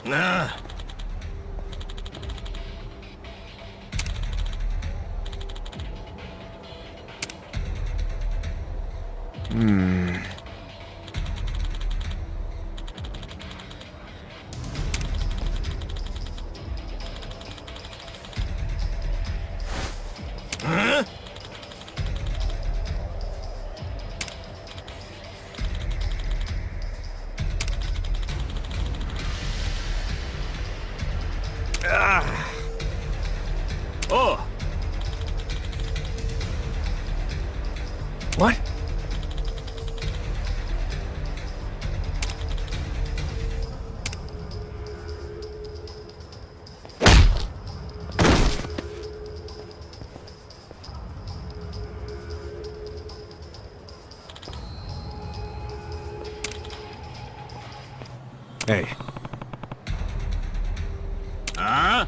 Nah. Huh? Ah. Oh. What? Hey. Huh?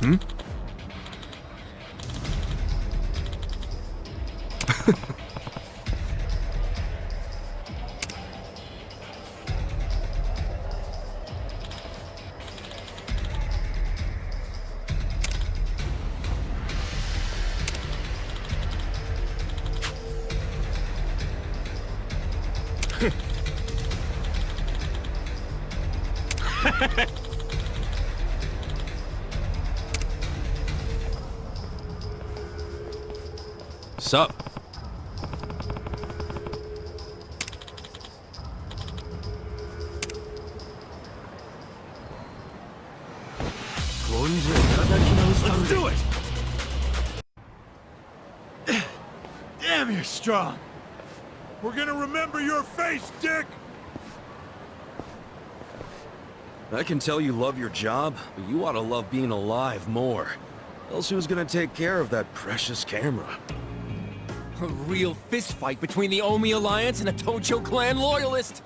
Hmm? Sup? Let's do it! Damn, you're strong. We're gonna remember your face, Dick! I can tell you love your job, but you ought to love being alive more. Else who's gonna take care of that precious camera? A real fistfight between the Omi Alliance and the Tojo clan loyalists.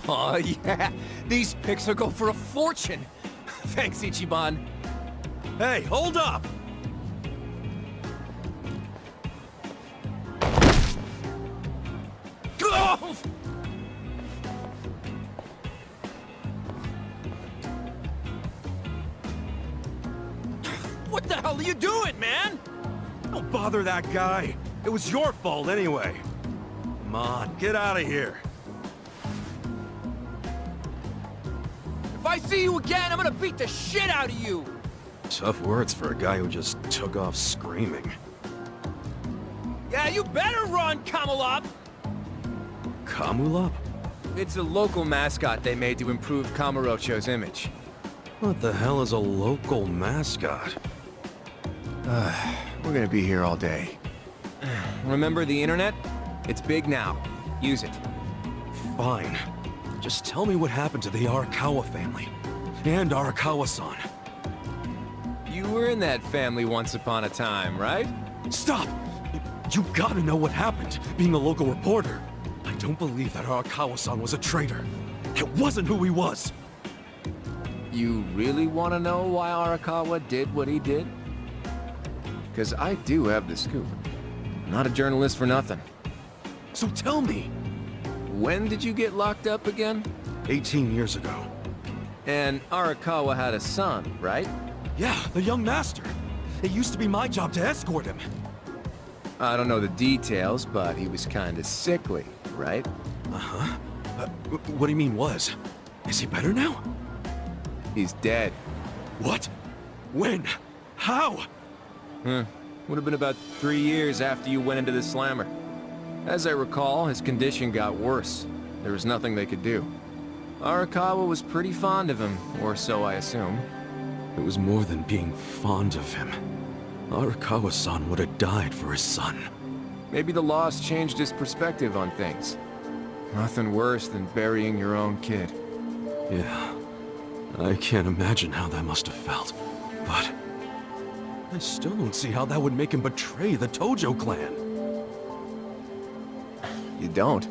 Oh yeah, these pics will go for a fortune. Thanks, Ichiban. Hey, hold up! Oh! What the hell are you doing, man? Don't bother that guy. It was your fault anyway. Come on, get out of here. If I see you again, I'm gonna beat the shit out of you. Tough words for a guy who just took off screaming. Yeah, you better run, Kamalop! Kamulop? It's a local mascot they made to improve Kamurocho's image. What the hell is a local mascot? We're gonna be here all day. Remember the internet? It's big now. Use it. Fine. Just tell me what happened to the Arakawa family. And Arakawa-san. You were in that family once upon a time, right? Stop! You gotta know what happened, being a local reporter. I don't believe that Arakawa-san was a traitor. It wasn't who he was! You really want to know why Arakawa did what he did? Because I do have the scoop. I'm not a journalist for nothing. So tell me! When did you get locked up again? 18 years ago. And Arakawa had a son, right? Yeah, the young master. It used to be my job to escort him. I don't know the details, but he was kinda sickly, right? Uh-huh. What do you mean was? Is he better now? He's dead. What? When? How? Would have been about 3 years after you went into the slammer. As I recall, his condition got worse. There was nothing they could do. Arakawa was pretty fond of him, or so I assume. It was more than being fond of him. Arakawa-san would have died for his son. Maybe the loss changed his perspective on things. Nothing worse than burying your own kid. Yeah. I can't imagine how that must have felt. But I still don't see how that would make him betray the Tojo clan. You don't?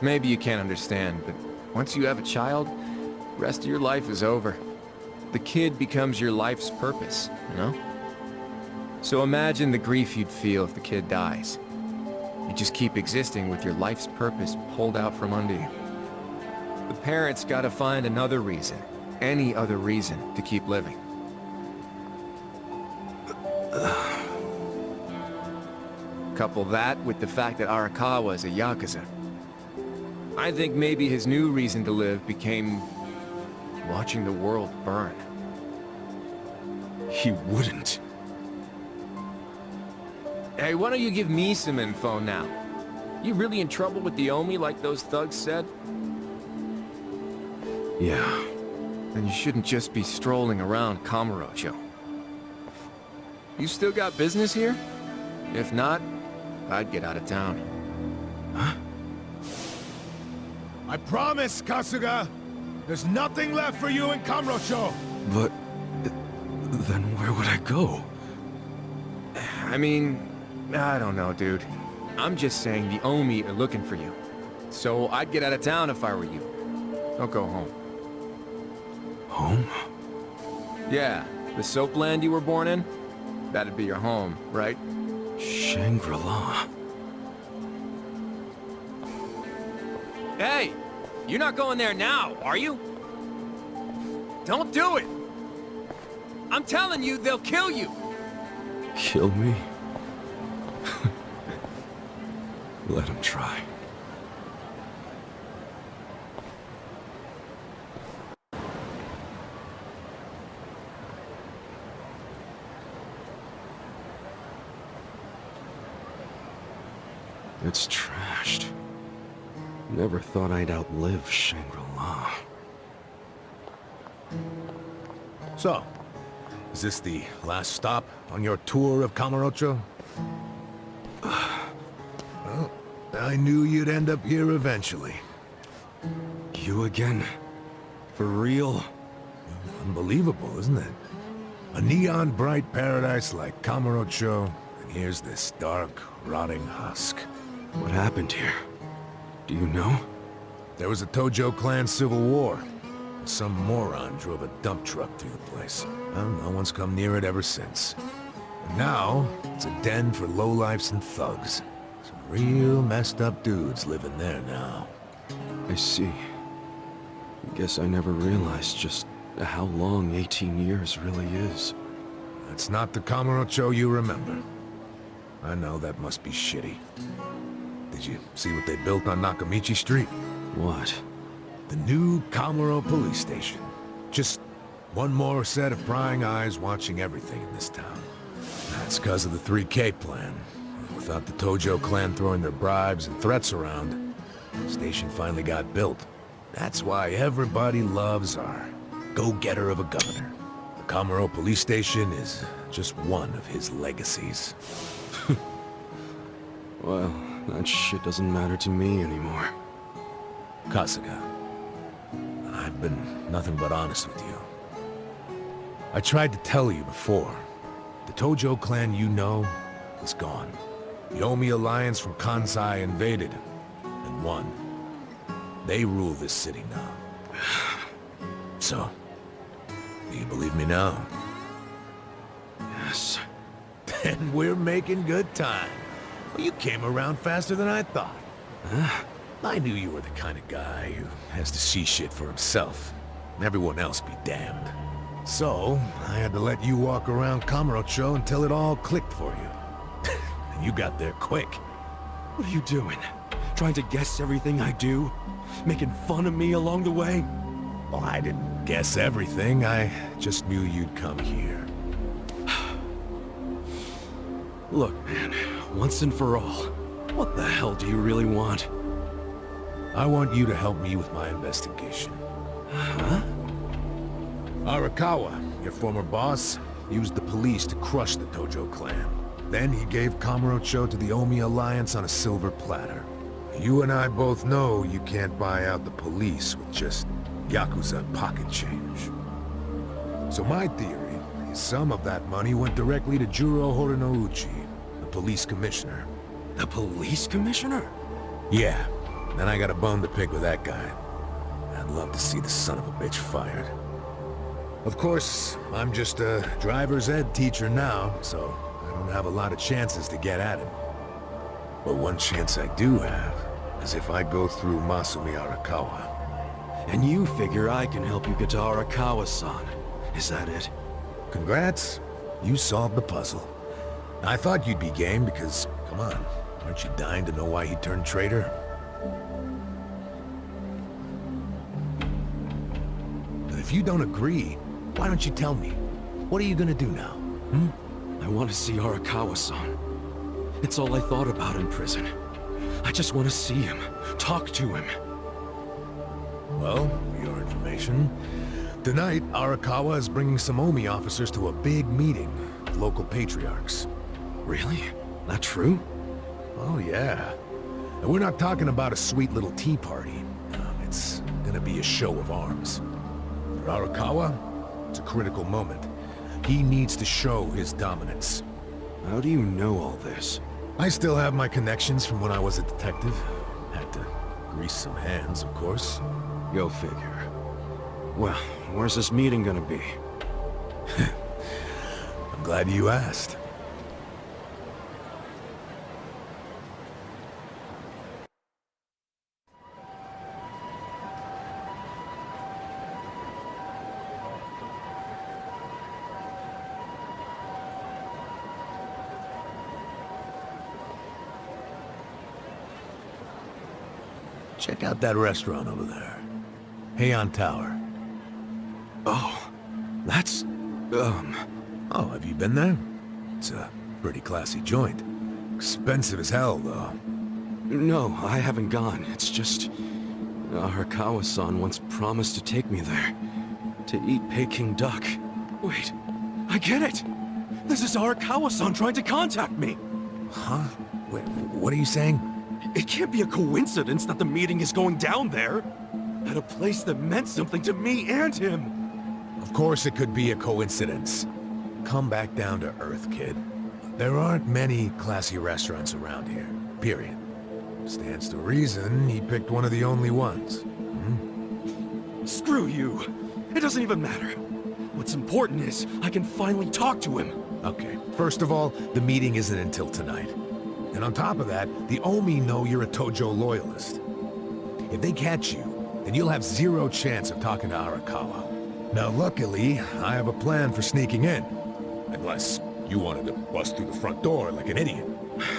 Maybe you can't understand, but once you have a child, the rest of your life is over. The kid becomes your life's purpose, you know? So imagine the grief you'd feel if the kid dies. You just keep existing with your life's purpose pulled out from under you. The parents gotta find another reason, any other reason, to keep living. Couple that with the fact that Arakawa is a Yakuza. I think maybe his new reason to live became watching the world burn. He wouldn't. Hey, why don't you give me some info now? You really in trouble with the Omi like those thugs said? Yeah. Then you shouldn't just be strolling around Kamurocho. You still got business here? If not, I'd get out of town. Huh? I promise, Kasuga! There's nothing left for you in Kamurocho! But... then where would I go? I mean, I don't know, dude. I'm just saying the Omi are looking for you. So I'd get out of town if I were you. Don't go home. Home? Yeah, the soapland you were born in? That'd be your home, right? Shangri-La. Hey! You're not going there now, are you? Don't do it! I'm telling you, they'll kill you! Kill me? Let him try. It's trashed. Never thought I'd outlive Shangri-La. So, is this the last stop on your tour of Kamurocho? Well, I knew you'd end up here eventually. You again? For real? Unbelievable, isn't it? A neon-bright paradise like Kamurocho, and here's this dark, rotting husk. What happened here? Do you know? There was a Tojo clan civil war. Some moron drove a dump truck through the place. Well, no one's come near it ever since. And now, it's a den for lowlifes and thugs. Some real messed up dudes living there now. I see. Guess I never realized just how long 18 years really is. That's not the Kamurocho you remember. I know that must be shitty. Did you see what they built on Nakamichi Street? What? The new Kamuro police station. Just one more set of prying eyes watching everything in this town. That's because of the 3K plan. Without the Tojo clan throwing their bribes and threats around, the station finally got built. That's why everybody loves our go-getter of a governor. The Kamuro police station is just one of his legacies. Well, that shit doesn't matter to me anymore. Kasuga, I've been nothing but honest with you. I tried to tell you before. The Tojo clan you know is gone. The Omi alliance from Kansai invaded and won. They rule this city now. So, do you believe me now? Yes. Then we're making good time. Well, you came around faster than I thought. Huh? I knew you were the kind of guy who has to see shit for himself. And everyone else be damned. So, I had to let you walk around Kamurocho until it all clicked for you. And you got there quick. What are you doing? Trying to guess everything I do? Making fun of me along the way? Well, I didn't guess everything. I just knew you'd come here. Look, man, once and for all, what the hell do you really want? I want you to help me with my investigation. Huh? Arakawa, your former boss, used the police to crush the Tojo clan. Then he gave Kamurocho to the Omi alliance on a silver platter. You and I both know you can't buy out the police with just Yakuza pocket change. So my theory is some of that money went directly to Juro Horinouchi, the police commissioner. The police commissioner? Yeah, and I got a bone to pick with that guy. I'd love to see the son of a bitch fired. Of course, I'm just a driver's ed teacher now, so I don't have a lot of chances to get at him. But one chance I do have is if I go through Masumi Arakawa. And you figure I can help you get to Arakawa-san. Is that it? Congrats. You solved the puzzle. I thought you'd be game because, come on, aren't you dying to know why he turned traitor? But if you don't agree, why don't you tell me? What are you gonna do now? I want to see Arakawa-san. It's all I thought about in prison. I just want to see him, talk to him. Well, for your information, tonight Arakawa is bringing some Omi officers to a big meeting with local patriarchs. Really? That true? Oh yeah. And we're not talking about a sweet little tea party. No, it's gonna be a show of arms. For Arakawa, it's a critical moment. He needs to show his dominance. How do you know all this? I still have my connections from when I was a detective. Had to grease some hands, of course. Go figure. Well, where's this meeting gonna be? I'm glad you asked. Check out that restaurant over there. Heian Tower. Oh, that's... Oh, have you been there? It's a pretty classy joint. Expensive as hell, though. No, I haven't gone. It's just... Arakawa-san once promised to take me there. To eat Peking duck. Wait, I get it! This is Arakawa-san trying to contact me! Huh? Wait, what are you saying? It can't be a coincidence that the meeting is going down there. At a place that meant something to me and him. Of course it could be a coincidence. Come back down to earth, kid. There aren't many classy restaurants around here, period. Stands to reason he picked one of the only ones. Screw you. It doesn't even matter. What's important is I can finally talk to him. Okay, first of all, the meeting isn't until tonight. And on top of that, the Omi know you're a Tojo loyalist. If they catch you, then you'll have zero chance of talking to Arakawa. Now luckily, I have a plan for sneaking in. Unless you wanted to bust through the front door like an idiot.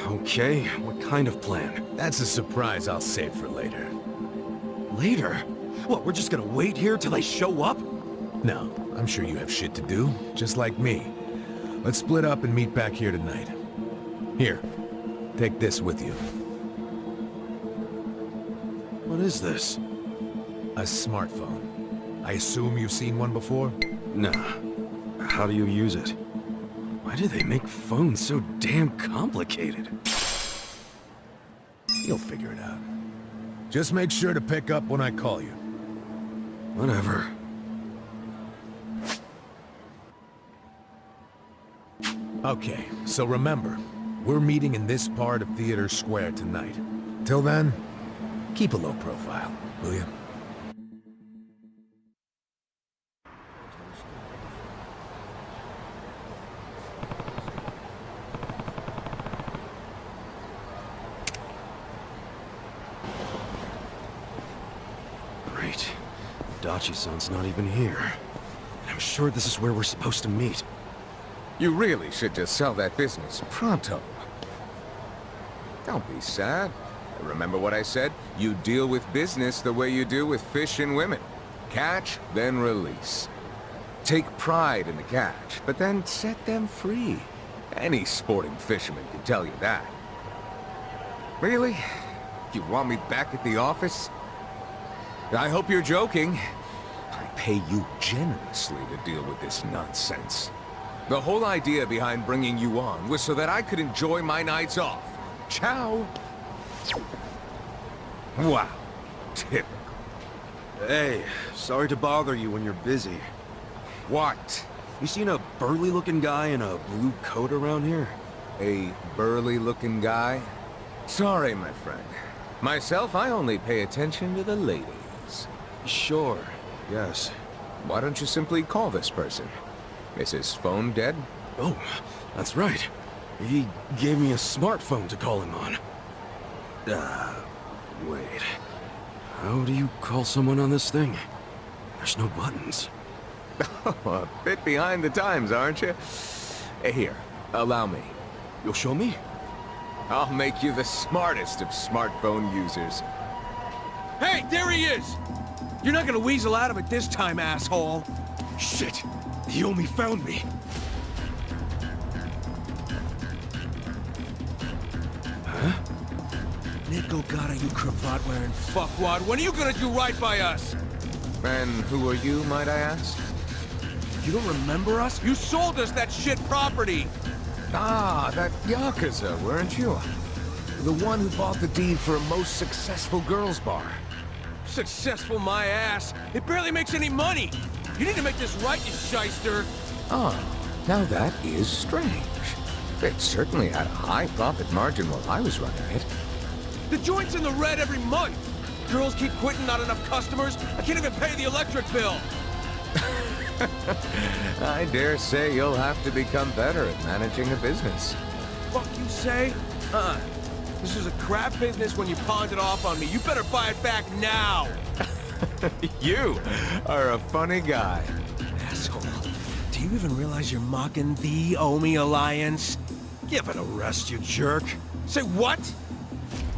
Okay, what kind of plan? That's a surprise I'll save for later. Later? What, we're just gonna wait here till they show up? No, I'm sure you have shit to do, just like me. Let's split up and meet back here tonight. Here, take this with you. What is this? A smartphone. I assume you've seen one before? Nah. How do you use it? Why do they make phones so damn complicated? You'll figure it out. Just make sure to pick up when I call you. Whatever. Okay, so remember, we're meeting in this part of Theater Square tonight. Till then, keep a low profile, will you? Great. Dachi-san's not even here. And I'm sure this is where we're supposed to meet. You really should just sell that business pronto. Don't be sad. Remember what I said? You deal with business the way you do with fish and women. Catch, then release. Take pride in the catch, but then set them free. Any sporting fisherman can tell you that. Really? You want me back at the office? I hope you're joking. I pay you generously to deal with this nonsense. The whole idea behind bringing you on was so that I could enjoy my nights off. Ciao. Wow. Typical. Hey, sorry to bother you when you're busy. What? You seen a burly-looking guy in a blue coat around here? A burly-looking guy? Sorry, my friend. Myself, I only pay attention to the ladies. Sure, yes. Why don't you simply call this person? Is his phone dead? Oh, that's right. He gave me a smartphone to call him on. Wait. How do you call someone on this thing? There's no buttons. A bit behind the times, aren't you? Here, allow me. You'll show me? I'll make you the smartest of smartphone users. Hey, there he is! You're not gonna weasel out of it this time, asshole. Shit! He only found me. Huh? Nickel gotta you cravat-wearing fuckwad. When are you gonna do right by us? And who are you, might I ask? You don't remember us? You sold us that shit property! Ah, that Yakuza, weren't you? The one who bought the deed for a most successful girls' bar. Successful my ass. It barely makes any money. You need to make this right, you shyster. Ah, now that is strange. It certainly had a high profit margin while I was running it. The joint's in the red every month. Girls keep quitting, not enough customers. I can't even pay the electric bill. I dare say you'll have to become better at managing a business. Fuck you say? This was a crap business when you pawned it off on me. You better buy it back now. You are a funny guy. Asshole. Do you even realize you're mocking the Omi Alliance? Give it a rest, you jerk. Say what?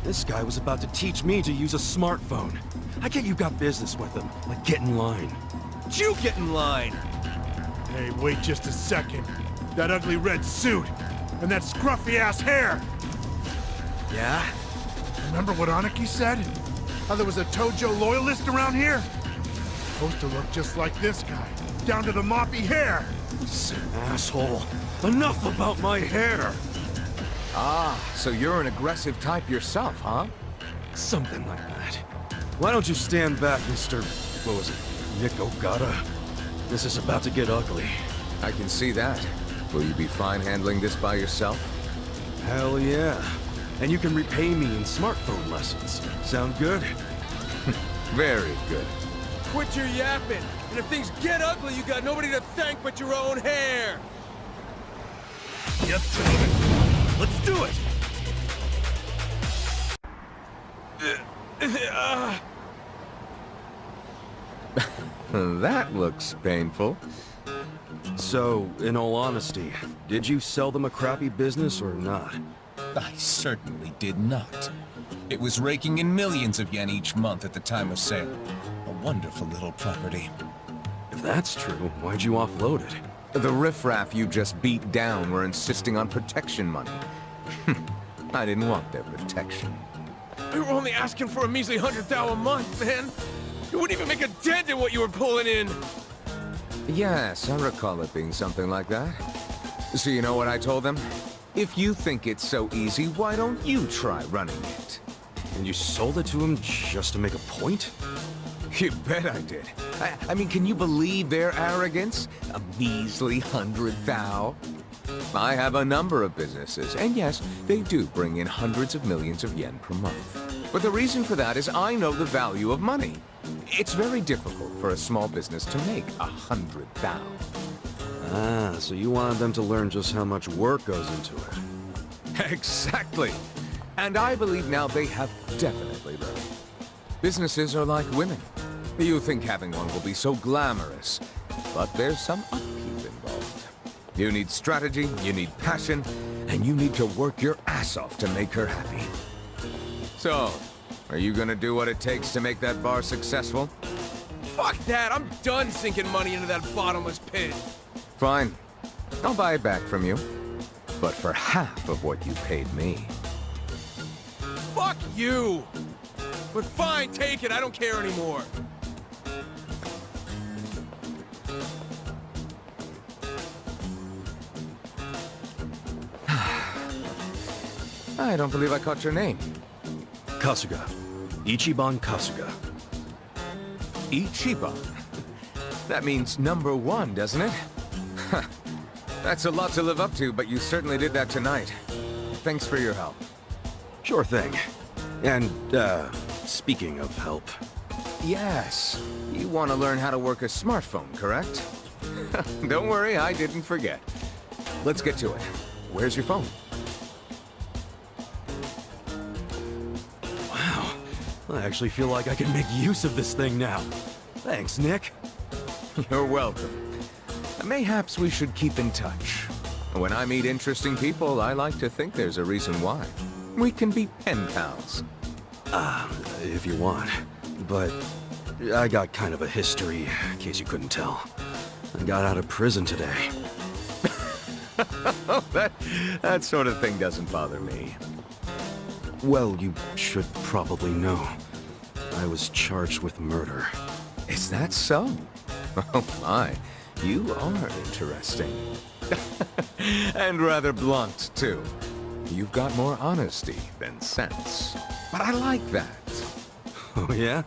This guy was about to teach me to use a smartphone. I get you got business with him. Like, get in line. You get in line. Hey, wait just a second. That ugly red suit and that scruffy-ass hair. Yeah? Remember what Aniki said? How there was a Tojo loyalist around here? Supposed to look just like this guy, down to the moppy hair. Asshole. Enough about my hair. Ah, so you're an aggressive type yourself, huh? Something like that. Why don't you stand back, Mr. What was it? Nick Ogata? This is about to get ugly. I can see that. Will you be fine handling this by yourself? Hell yeah. And you can repay me in smartphone lessons. Sound good? Very good. Quit your yapping. And if things get ugly, you got nobody to thank but your own hair. Get to it. Let's do it. That looks painful. So, in all honesty, did you sell them a crappy business or not? I certainly did not. It was raking in millions of yen each month at the time of sale. A wonderful little property. If that's true, why'd you offload it? The riffraff you just beat down were insisting on protection money. I didn't want their protection. We were only asking for a measly 100,000 a month, man. You wouldn't even make a dent in what you were pulling in. Yes, I recall it being something like that. So you know what I told them? If you think it's so easy, why don't you try running it? And you sold it to him just to make a point? You bet I did. I mean, can you believe their arrogance? A measly 100,000? I have a number of businesses, and yes, they do bring in hundreds of millions of yen per month. But the reason for that is I know the value of money. It's very difficult for a small business to make 100,000. Ah, so you wanted them to learn just how much work goes into it. Exactly. And I believe now they have definitely learned. Businesses are like women. You think having one will be so glamorous, but there's some upkeep involved. You need strategy, you need passion, and you need to work your ass off to make her happy. So, are you gonna do what it takes to make that bar successful? Fuck that. I'm done sinking money into that bottomless pit. Fine. I'll buy it back from you. But for half of what you paid me. Fuck you. But fine, take it. I don't care anymore. I don't believe I caught your name. Kasuga. Ichiban Kasuga. Ichiban. That means number one, doesn't it? That's a lot to live up to, but you certainly did that tonight. Thanks for your help. Sure thing. And, speaking of help... Yes. You want to learn how to work a smartphone, correct? Don't worry, I didn't forget. Let's get to it. Where's your phone? I actually feel like I can make use of this thing now. Thanks, Nick. You're welcome. Mayhaps we should keep in touch. When I meet interesting people, I like to think there's a reason why. We can be pen pals. If you want. But I got kind of a history, in case you couldn't tell. I got out of prison today. That sort of thing doesn't bother me. Well, you should probably know. I was charged with murder. Is that so? Oh my, you are interesting. And rather blunt, too. You've got more honesty than sense. But I like that. Oh, yeah?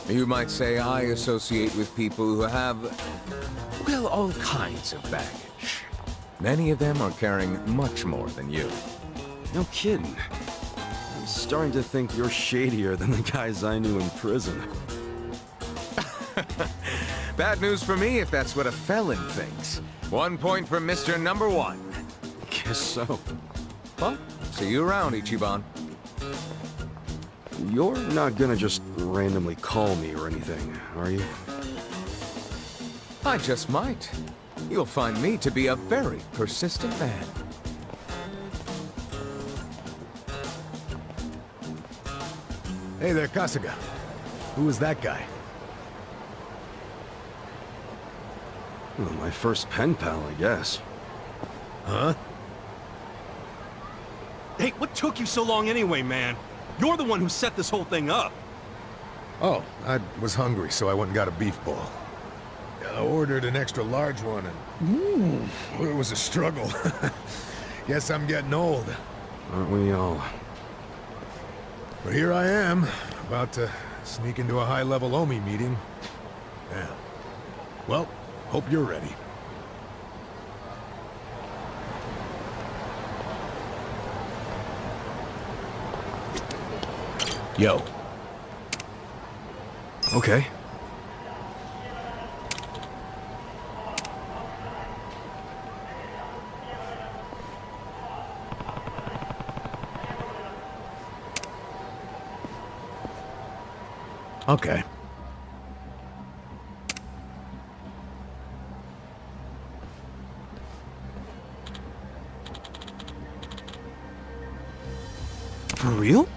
You might say I associate with people who have, well, all kinds of baggage. Many of them are carrying much more than you. No kidding. I'm starting to think you're shadier than the guys I knew in prison. Bad news for me if that's what a felon thinks. 1 point for Mr. Number 1. Guess so. Well, see you around, Ichiban. You're not gonna just randomly call me or anything, are you? I just might. You'll find me to be a very persistent man. Hey there, Kasuga. Who was that guy? Well, my first pen pal, I guess. Huh? Hey, what took you so long anyway, man? You're the one who set this whole thing up. Oh, I was hungry, so I went and got a beef ball. I ordered an extra large one, and it was a struggle. Guess I'm getting old. Aren't we all? But here I am, about to sneak into a high-level OMI meeting. Yeah. Well, hope you're ready. Yo. Okay. Okay. For real?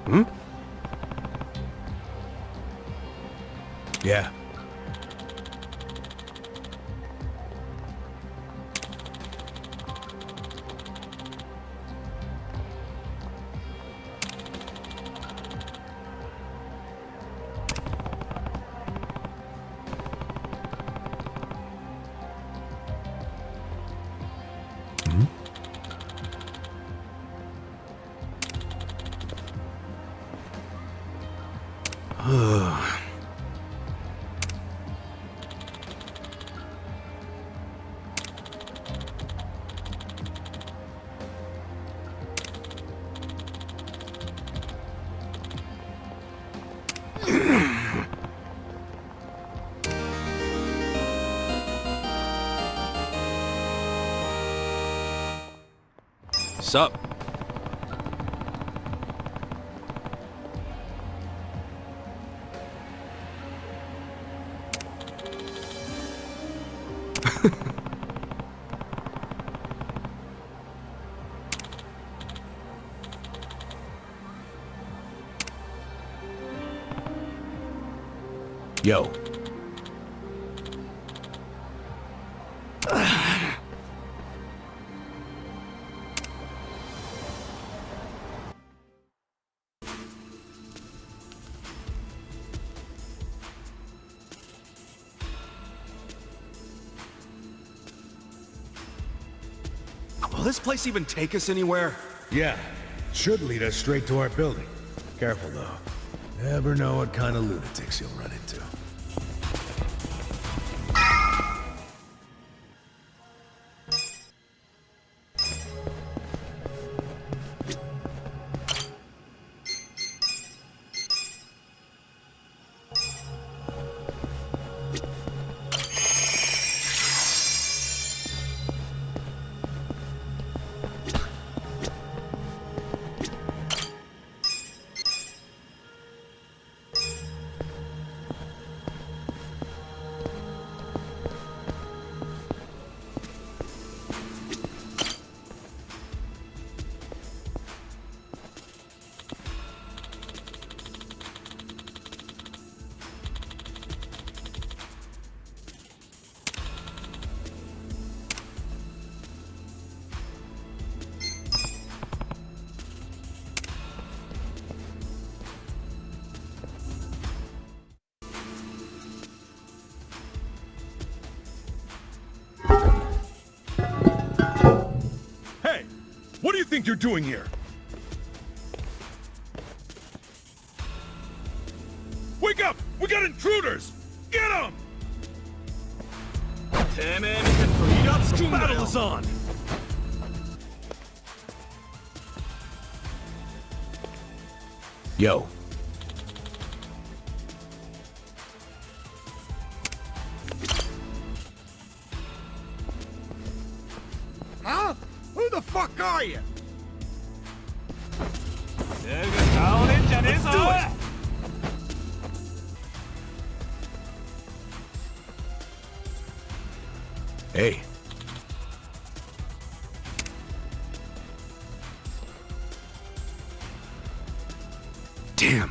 Hmm? Yeah. Sup? Yo. Will this place even take us anywhere? Yeah. Should lead us straight to our building. Careful, though. Never know what kind of lunatics you'll run into. think you're doing here? Wake up! We got intruders! Get them! Battle is on! Yo. Huh? Who the fuck are you? Let's do it! Hey. Damn.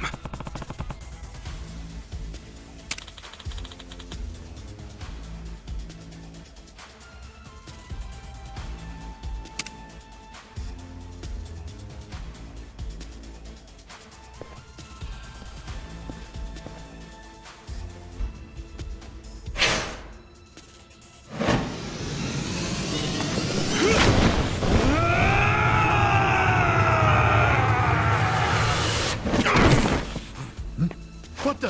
What the?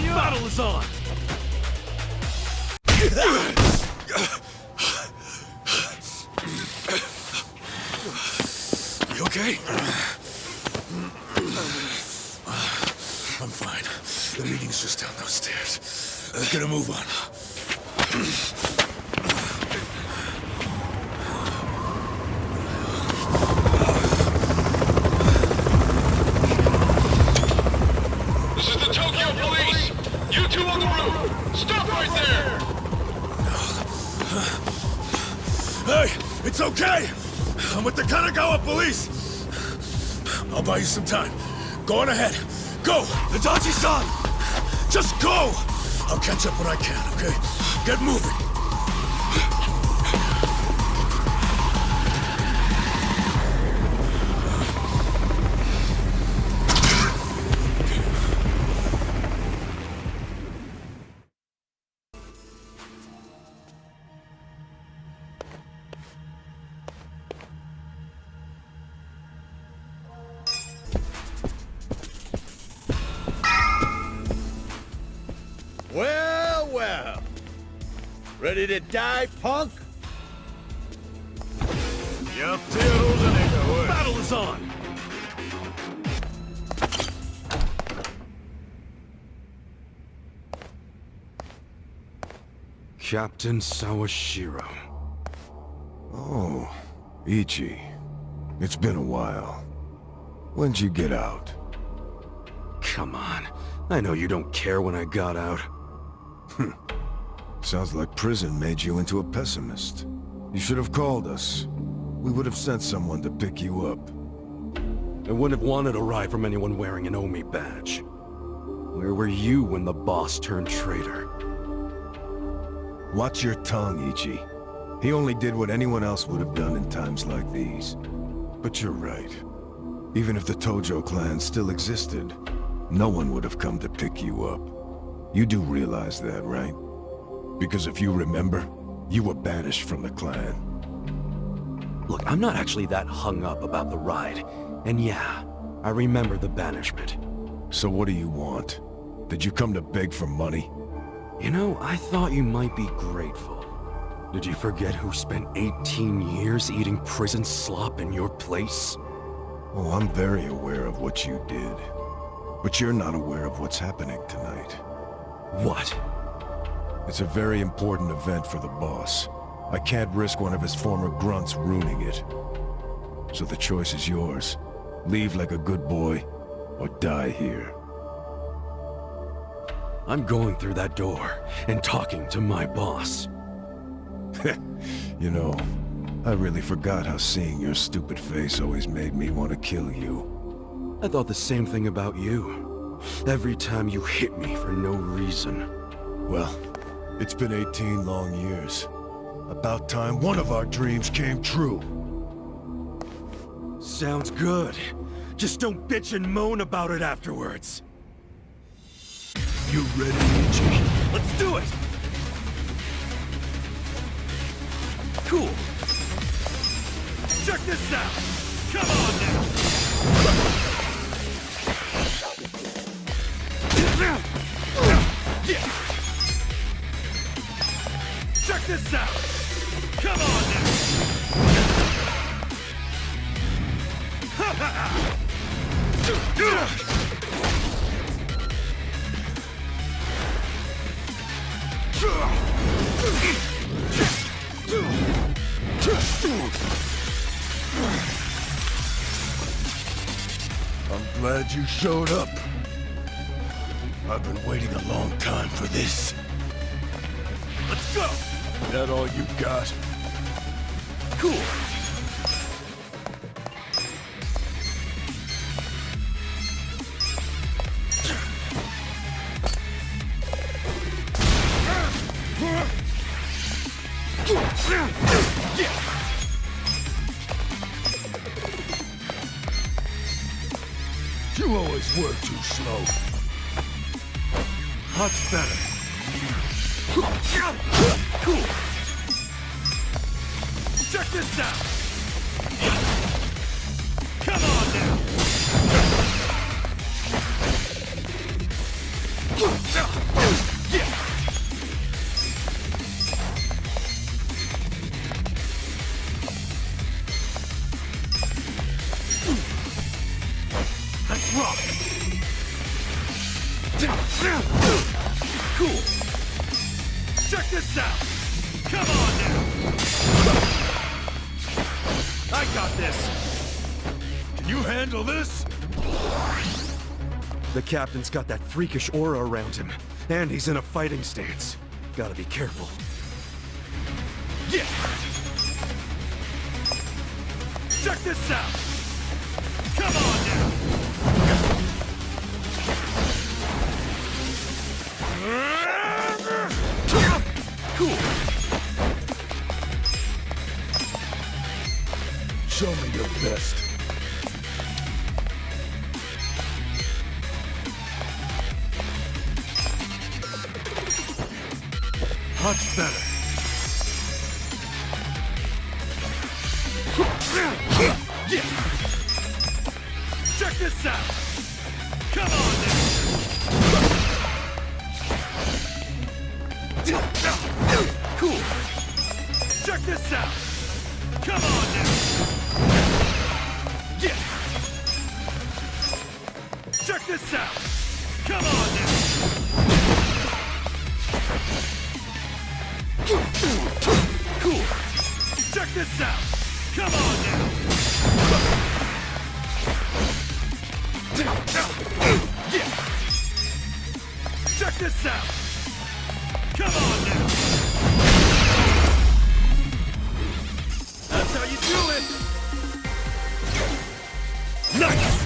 Battle is on! You okay? I'm fine. The meeting's just down those stairs. Let's get a move on. This is the Tokyo Police! You two on the roof! Stop right there! Hey, it's okay! I'm with the Kanagawa police! I'll buy you some time. Go on ahead. Go! Itachi-san! Just go! I'll catch up when I can, okay? Get moving! Well, well. Ready to die, punk? Battle is on! Captain Sawashiro. Oh, Ichi. It's been a while. When'd you get out? Come on. I know you don't care when I got out. Sounds like prison made you into a pessimist. You should have called us. We would have sent someone to pick you up. I wouldn't have wanted a ride from anyone wearing an Omi badge. Where were you when the boss turned traitor? Watch your tongue, Ichi. He only did what anyone else would have done in times like these. But you're right. Even if the Tojo clan still existed, no one would have come to pick you up. You do realize that, right? Because if you remember, you were banished from the clan. Look, I'm not actually that hung up about the ride. And yeah, I remember the banishment. So what do you want? Did you come to beg for money? You know, I thought you might be grateful. Did you forget who spent 18 years eating prison slop in your place? Oh, I'm very aware of what you did. But you're not aware of what's happening tonight. What? It's a very important event for the boss. I can't risk one of his former grunts ruining it. So the choice is yours. Leave like a good boy, or die here. I'm going through that door and talking to my boss. You know, I really forgot how seeing your stupid face always made me want to kill you. I thought the same thing about you. Every time you hit me for no reason. Well, it's been 18 long years. About time one of our dreams came true. Sounds good. Just don't bitch and moan about it afterwards. You ready, Ichi? Let's do it! Cool. Check this out! Come on now! Yeah. Check this out! Come on now! Ha ha ha! I'm glad you showed up. I've been waiting a long time for this. Let's go! That all you got? Cool! You always were too slow. Much better. Cool. Check this out. Come on now. Yeah. Let's rock. Cool. Check this out. Come on now. I got this. Can you handle this? The captain's got that freakish aura around him, and he's in a fighting stance. Gotta be careful. Yeah. Check this out. Come on now. Cool. Show me your best. Much better. Yeah. Check this out. Come on now. Cool. Check this out. Come on now. Yeah. Check this out. Come on now. Cool. Check this out. Come on now. Yeah. Check this out. Come on now. That's how you do it. Nice.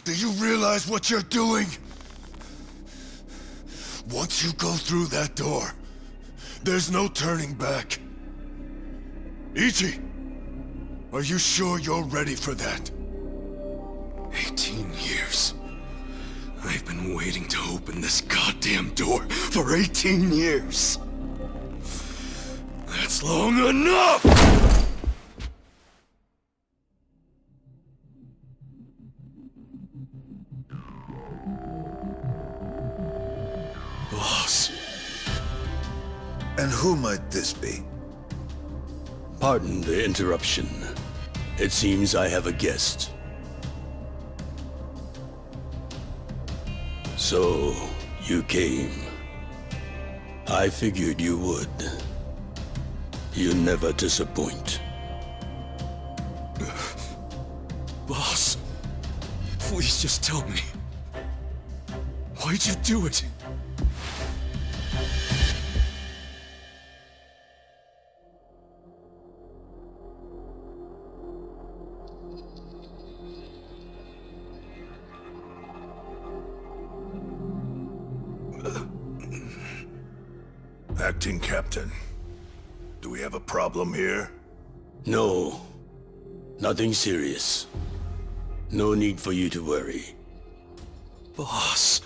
Do you realize what you're doing? Once you go through that door, there's no turning back. Ichi, are you sure you're ready for that? 18 years. I've been waiting to open this goddamn door for 18 years. That's long enough! Boss. And who might this be? Pardon the interruption. It seems I have a guest. So, you came. I figured you would. You never disappoint. Boss, please just tell me. Why'd you do it? Acting Captain, do we have a problem here? No. Nothing serious. No need for you to worry. Boss.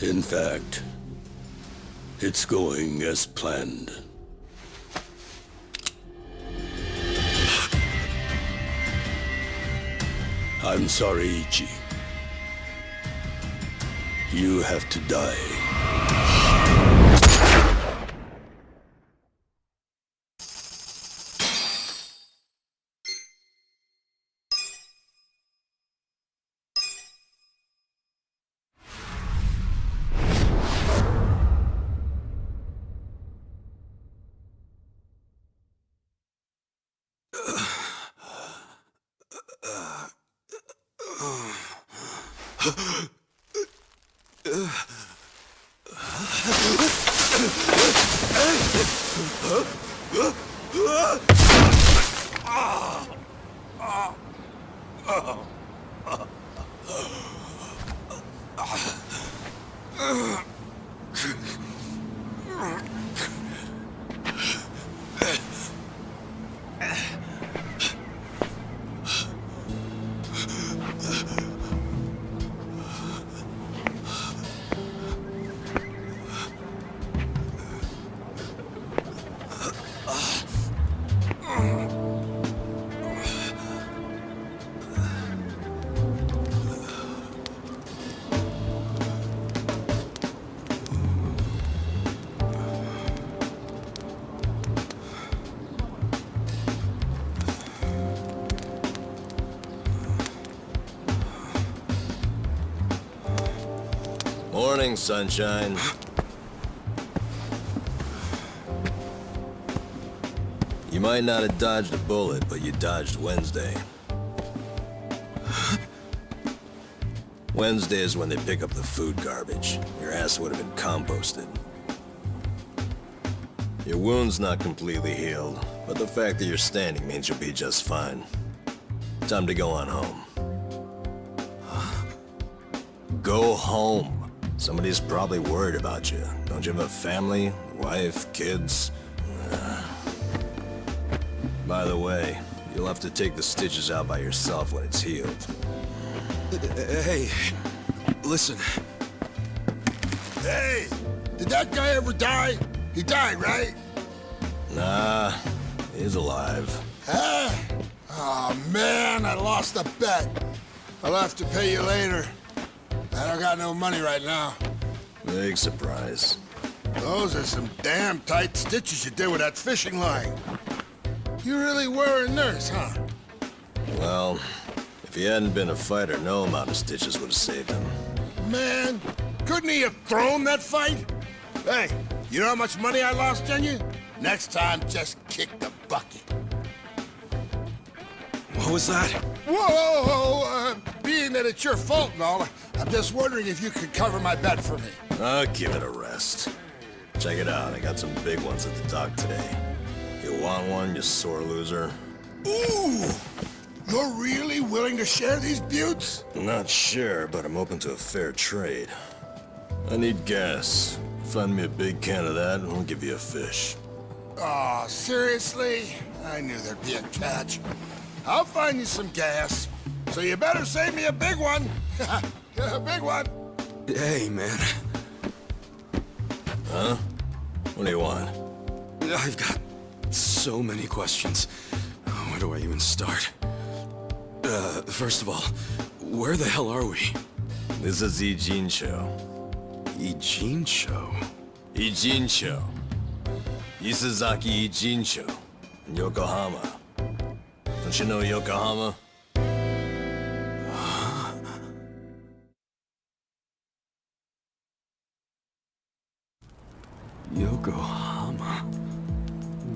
In fact, it's going as planned. I'm sorry, Ichi. You have to die. Morning, sunshine. You might not have dodged a bullet, but you dodged Wednesday. Wednesday is when they pick up the food garbage. Your ass would have been composted. Your wound's not completely healed, but the fact that you're standing means you'll be just fine. Time to go on home. Go home. Somebody's probably worried about you. Don't you have a family? Wife? Kids? By the way, you'll have to take the stitches out by yourself when it's healed. Hey, listen. Hey, did that guy ever die? He died, right? Nah, he's alive. Huh? Oh man, I lost a bet. I'll have to pay you later. I don't got no money right now. Big surprise. Those are some damn tight stitches you did with that fishing line. You really were a nurse, huh? Well, if he hadn't been a fighter, no amount of stitches would have saved him. Man, couldn't he have thrown that fight? Hey, you know how much money I lost on you? Next time, just kick the bucket. What was that? Whoa! Being that it's your fault and all, I'm just wondering if you could cover my bet for me. I'll give it a rest. Check it out, I got some big ones at the dock today. You want one, you sore loser? Ooh! You're really willing to share these buttes? I'm not sure, but I'm open to a fair trade. I need gas. Find me a big can of that, and I'll give you a fish. Aw, seriously? I knew there'd be a catch. I'll find you some gas. So you better save me a big one. A big one. Hey, man. Huh? What do you want? I've got so many questions. Where do I even start? First of all, where the hell are we? This is Ijincho. Ijincho? Ijincho. Isazaki Ijincho. In Yokohama. Don't you know Yokohama? Yokohama?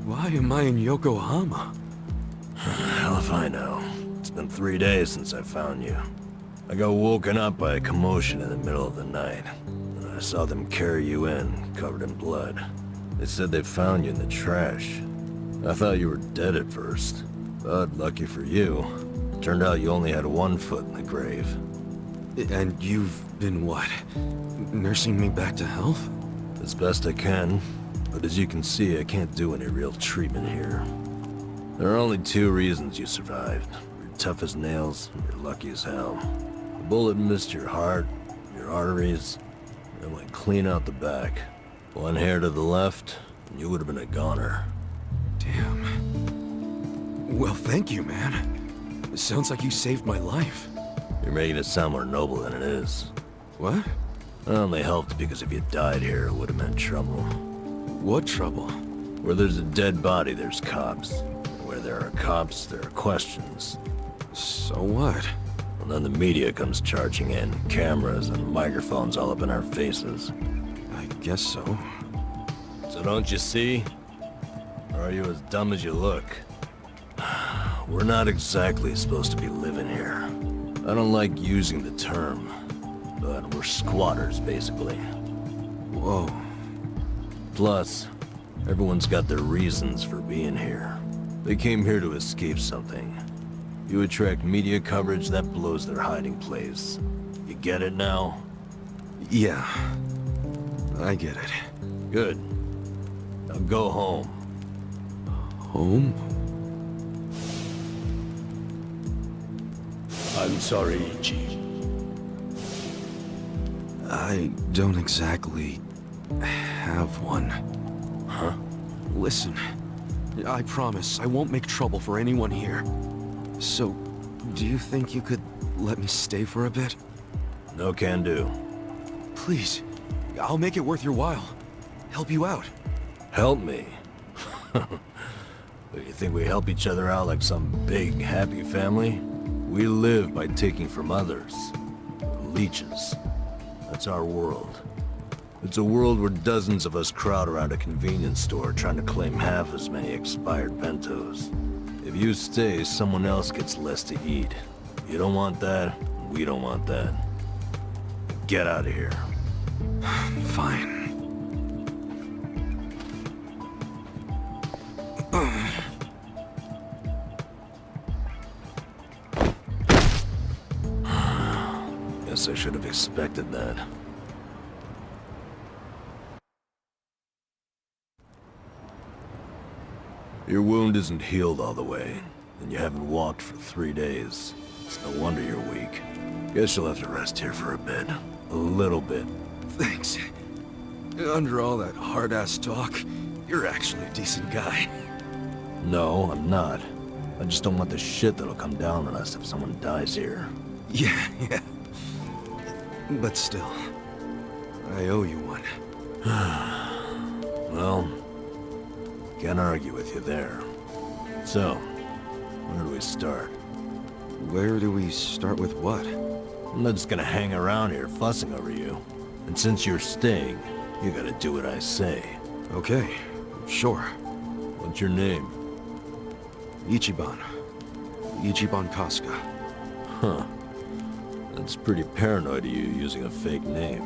Why am I in Yokohama? Hell if I know. It's been 3 days since I found you. I got woken up by a commotion in the middle of the night. And I saw them carry you in, covered in blood. They said they found you in the trash. I thought you were dead at first. But lucky for you, turned out you only had 1 foot in the grave. And you've been what? Nursing me back to health? As best I can. But as you can see, I can't do any real treatment here. There are only two reasons you survived. You're tough as nails, and you're lucky as hell. The bullet missed your heart, your arteries, and went clean out the back. One hair to the left, and you would have been a goner. Damn. Well, thank you, man. It sounds like you saved my life. You're making it sound more noble than it is. What? It only helped because if you died here, it would have meant trouble. What trouble? Where there's a dead body, there's cops. And where there are cops, there are questions. So what? Well, then the media comes charging in, cameras and microphones all up in our faces. I guess so. So don't you see? Or are you as dumb as you look? We're not exactly supposed to be living here. I don't like using the term, but we're squatters, basically. Whoa. Plus, everyone's got their reasons for being here. They came here to escape something. You attract media coverage, that blows their hiding place. You get it now? Yeah. I get it. Good. Now go home. Home? I'm sorry, Ichi. I don't exactly have one. Huh? Listen, I promise I won't make trouble for anyone here. So, do you think you could let me stay for a bit? No can do. Please, I'll make it worth your while. Help you out. Help me? You think we help each other out like some big, happy family? We live by taking from others. Leeches. That's our world. It's a world where dozens of us crowd around a convenience store trying to claim half as many expired bentos. If you stay, someone else gets less to eat. You don't want that, we don't want that. Get out of here. Fine. Guess I should have expected that. Your wound isn't healed all the way, and you haven't walked for 3 days. It's no wonder you're weak. Guess you'll have to rest here for a bit. A little bit. Thanks. Under all that hard-ass talk, you're actually a decent guy. No, I'm not. I just don't want the shit that'll come down on us if someone dies here. Yeah. But still, I owe you one. Well, can't argue with you there. So, where do we start? Where do we start with what? I'm not just gonna hang around here fussing over you. And since you're staying, you gotta do what I say. Okay, sure. What's your name? Ichiban. Ichiban Kasuga. Huh. That's pretty paranoid of you using a fake name.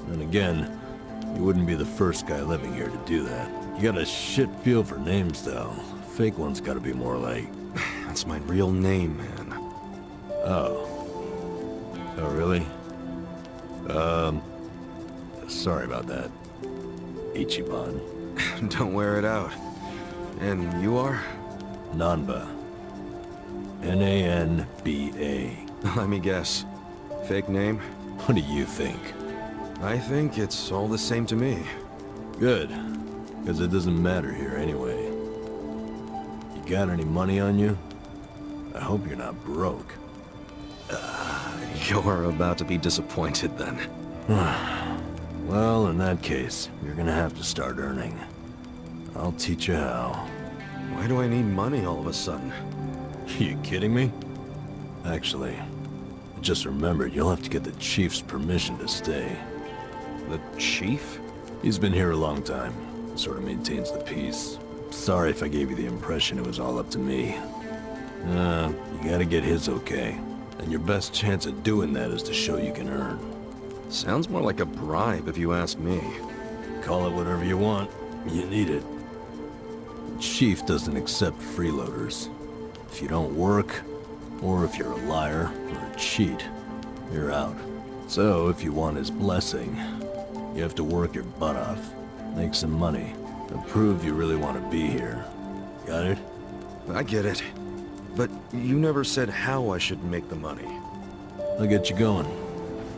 And again, you wouldn't be the first guy living here to do that. You got a shit feel for names, though. Fake ones gotta be more like... That's my real name, man. Oh. Oh, really? Sorry about that. Ichiban. Don't wear it out. And you are? Nanba. N-A-N-B-A. Let me guess. Fake name? What do you think? I think it's all the same to me. Good. Because it doesn't matter here anyway. You got any money on you? I hope you're not broke. You're about to be disappointed then. Well, in that case, you're gonna have to start earning. I'll teach you how. Why do I need money all of a sudden? You kidding me? Actually, I just remembered you'll have to get the chief's permission to stay. The chief? He's been here a long time. Sort of maintains the peace. Sorry if I gave you the impression it was all up to me. You gotta get his okay. And your best chance at doing that is to show you can earn. Sounds more like a bribe if you ask me. Call it whatever you want. You need it. The chief doesn't accept freeloaders. If you don't work, or if you're a liar or a cheat, you're out. So if you want his blessing, you have to work your butt off, make some money, and prove you really want to be here. Got it? I get it. But you never said how I should make the money. I'll get you going.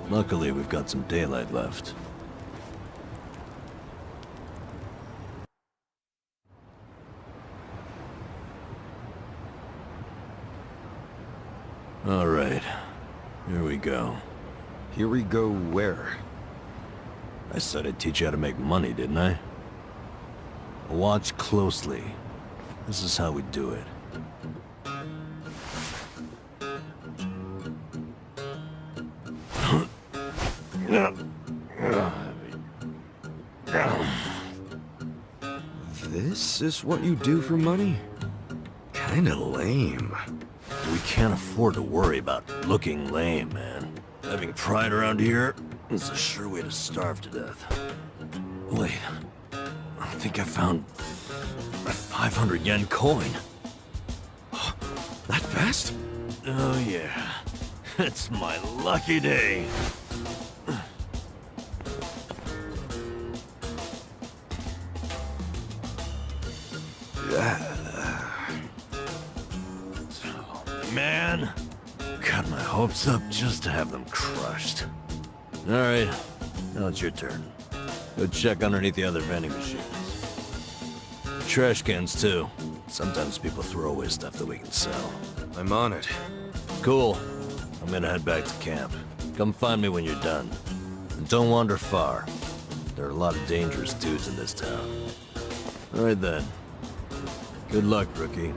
Luckily, we've got some daylight left. All right. Here we go. Here we go where? I said I'd teach you how to make money, didn't I? Watch closely. This is how we do it. This is what you do for money? Kinda lame. We can't afford to worry about looking lame, man. Having pride around here is a sure way to starve to death. Wait, I think I found a 500 yen coin. That fast? Oh yeah, it's my lucky day. Man, got my hopes up just to have them crushed. All right, now it's your turn. Go check underneath the other vending machines. Trash cans too. Sometimes people throw away stuff that we can sell. I'm on it. Cool. I'm gonna head back to camp. Come find me when you're done. And don't wander far. There are a lot of dangerous dudes in this town. All right then. Good luck, rookie.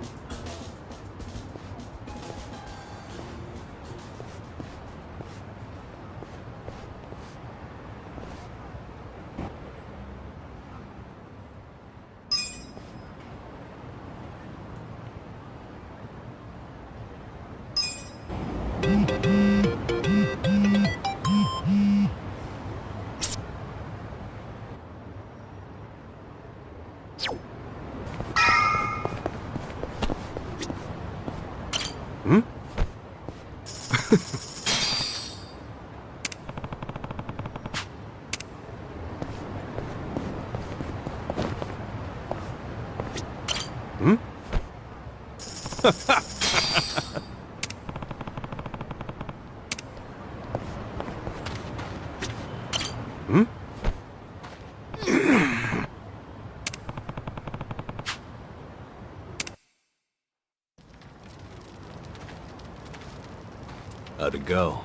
How'd it go?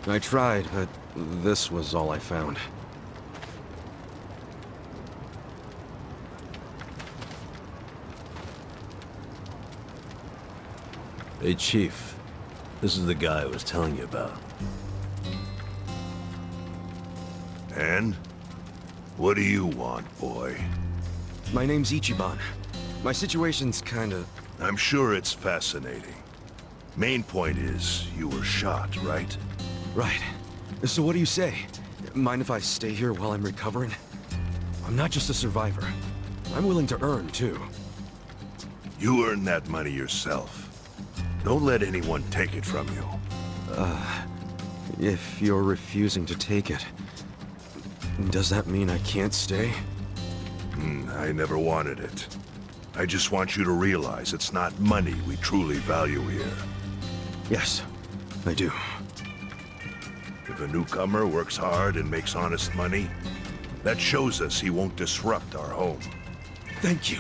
I tried, but this was all I found. Hey, Chief. This is the guy I was telling you about. And? What do you want, boy? My name's Ichiban. My situation's kinda... I'm sure it's fascinating. Main point is, you were shot, right? Right. So what do you say? Mind if I stay here while I'm recovering? I'm not just a survivor. I'm willing to earn, too. You earn that money yourself. Don't let anyone take it from you. If you're refusing to take it, does that mean I can't stay? I never wanted it. I just want you to realize it's not money we truly value here. Yes, I do. If a newcomer works hard and makes honest money, that shows us he won't disrupt our home. Thank you.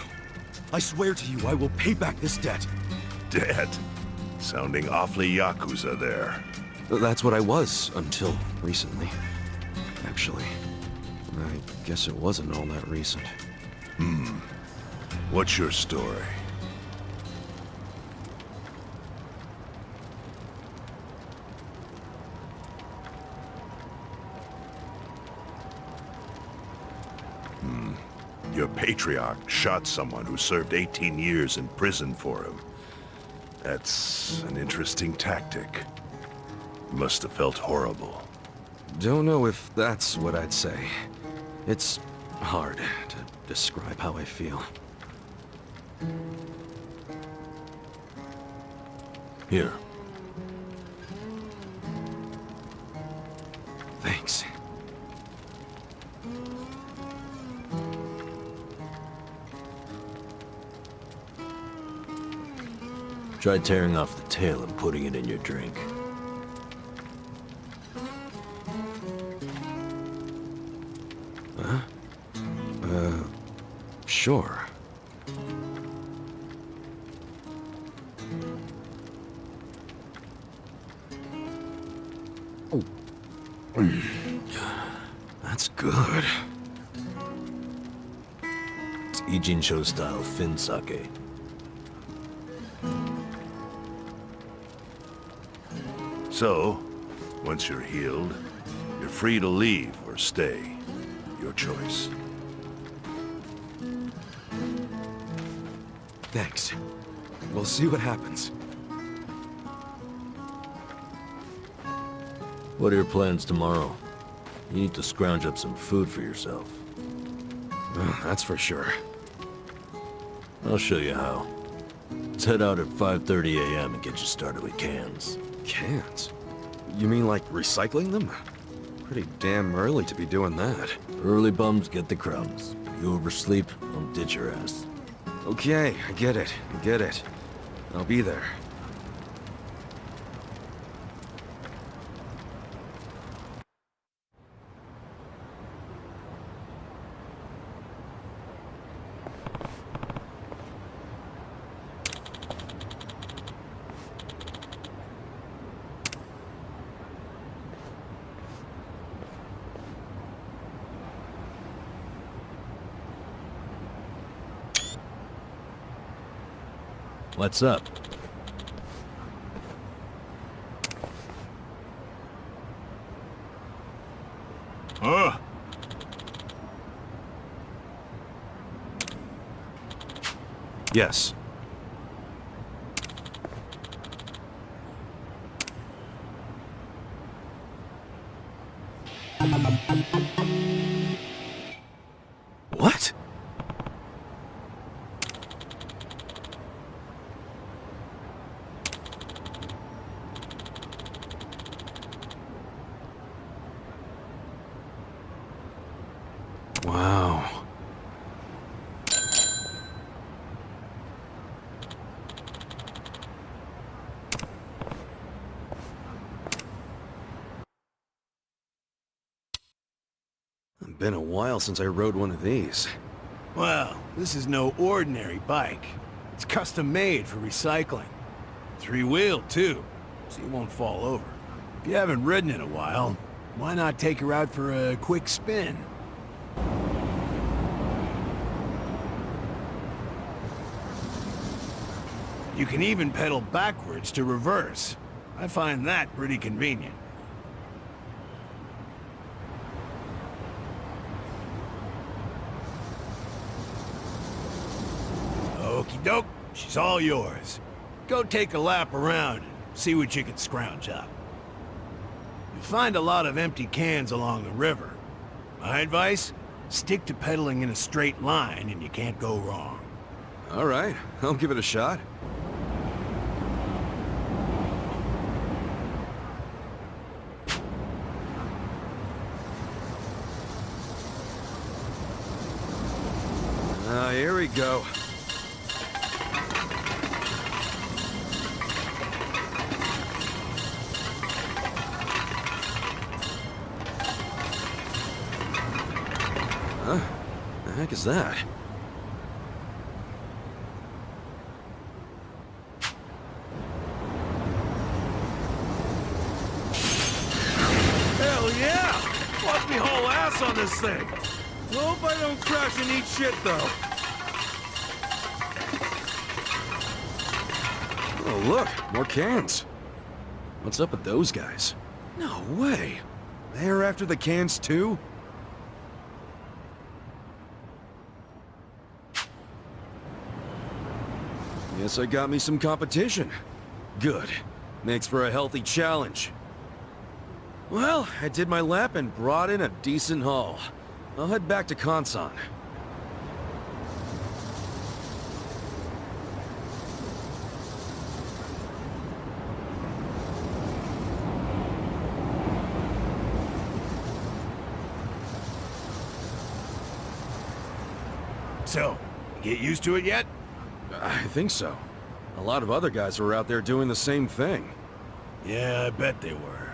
I swear to you I will pay back this debt. Dead? Sounding awfully Yakuza there. That's what I was, until recently. Actually, I guess it wasn't all that recent. What's your story? Your patriarch shot someone who served 18 years in prison for him. That's an interesting tactic. Must have felt horrible. Don't know if that's what I'd say. It's hard to describe how I feel. Here. Thanks. Try tearing off the tail and putting it in your drink. Huh? Sure. That's good. It's Ijincho style fin sake. So, once you're healed, you're free to leave or stay. Your choice. Thanks. We'll see what happens. What are your plans tomorrow? You need to scrounge up some food for yourself. That's for sure. I'll show you how. Let's head out at 5:30 a.m. and get you started with cans. Cans? You mean like recycling them? Pretty damn early to be doing that. Early bums get the crumbs. You oversleep, I'll ditch your ass. Okay, I get it. I get it. I'll be there. What's up? Huh? Yes. What? Wow. It's been a while since I rode one of these. Well, this is no ordinary bike. It's custom made for recycling. Three-wheeled, too, so you won't fall over. If you haven't ridden in a while, why not take her out for a quick spin? You can even pedal backwards to reverse. I find that pretty convenient. Okie doke, she's all yours. Go take a lap around and see what you can scrounge up. You'll find a lot of empty cans along the river. My advice? Stick to pedaling in a straight line and you can't go wrong. All right, I'll give it a shot. Here we go. Huh? The heck is that? Hell yeah! Watch me haul ass on this thing! Hope I don't crash and eat shit, though. Oh, look, more cans. What's up with those guys? No way. They're after the cans, too? Guess I got me some competition. Good. Makes for a healthy challenge. Well, I did my lap and brought in a decent haul. I'll head back to Kansan. So, get used to it yet? I think so. A lot of other guys were out there doing the same thing. Yeah, I bet they were.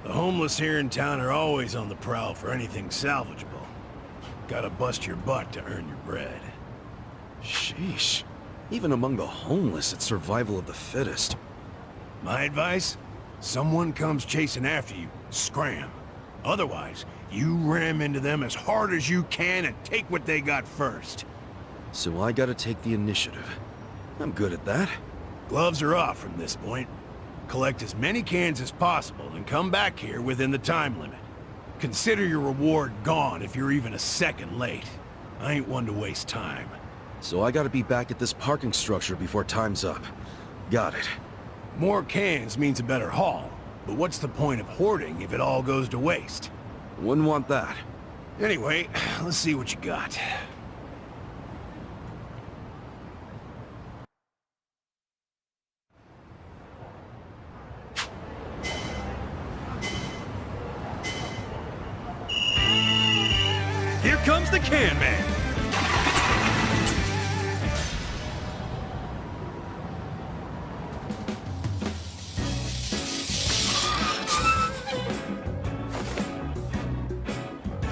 The homeless here in town are always on the prowl for anything salvageable. Gotta bust your butt to earn your bread. Sheesh. Even among the homeless, it's survival of the fittest. My advice? Someone comes chasing after you, scram. Otherwise, you ram into them as hard as you can and take what they got first. So I gotta take the initiative. I'm good at that. Gloves are off from this point. Collect as many cans as possible and come back here within the time limit. Consider your reward gone if you're even a second late. I ain't one to waste time. So I gotta be back at this parking structure before time's up. Got it. More cans means a better haul, but what's the point of hoarding if it all goes to waste? Wouldn't want that. Anyway, let's see what you got. Here comes the can man!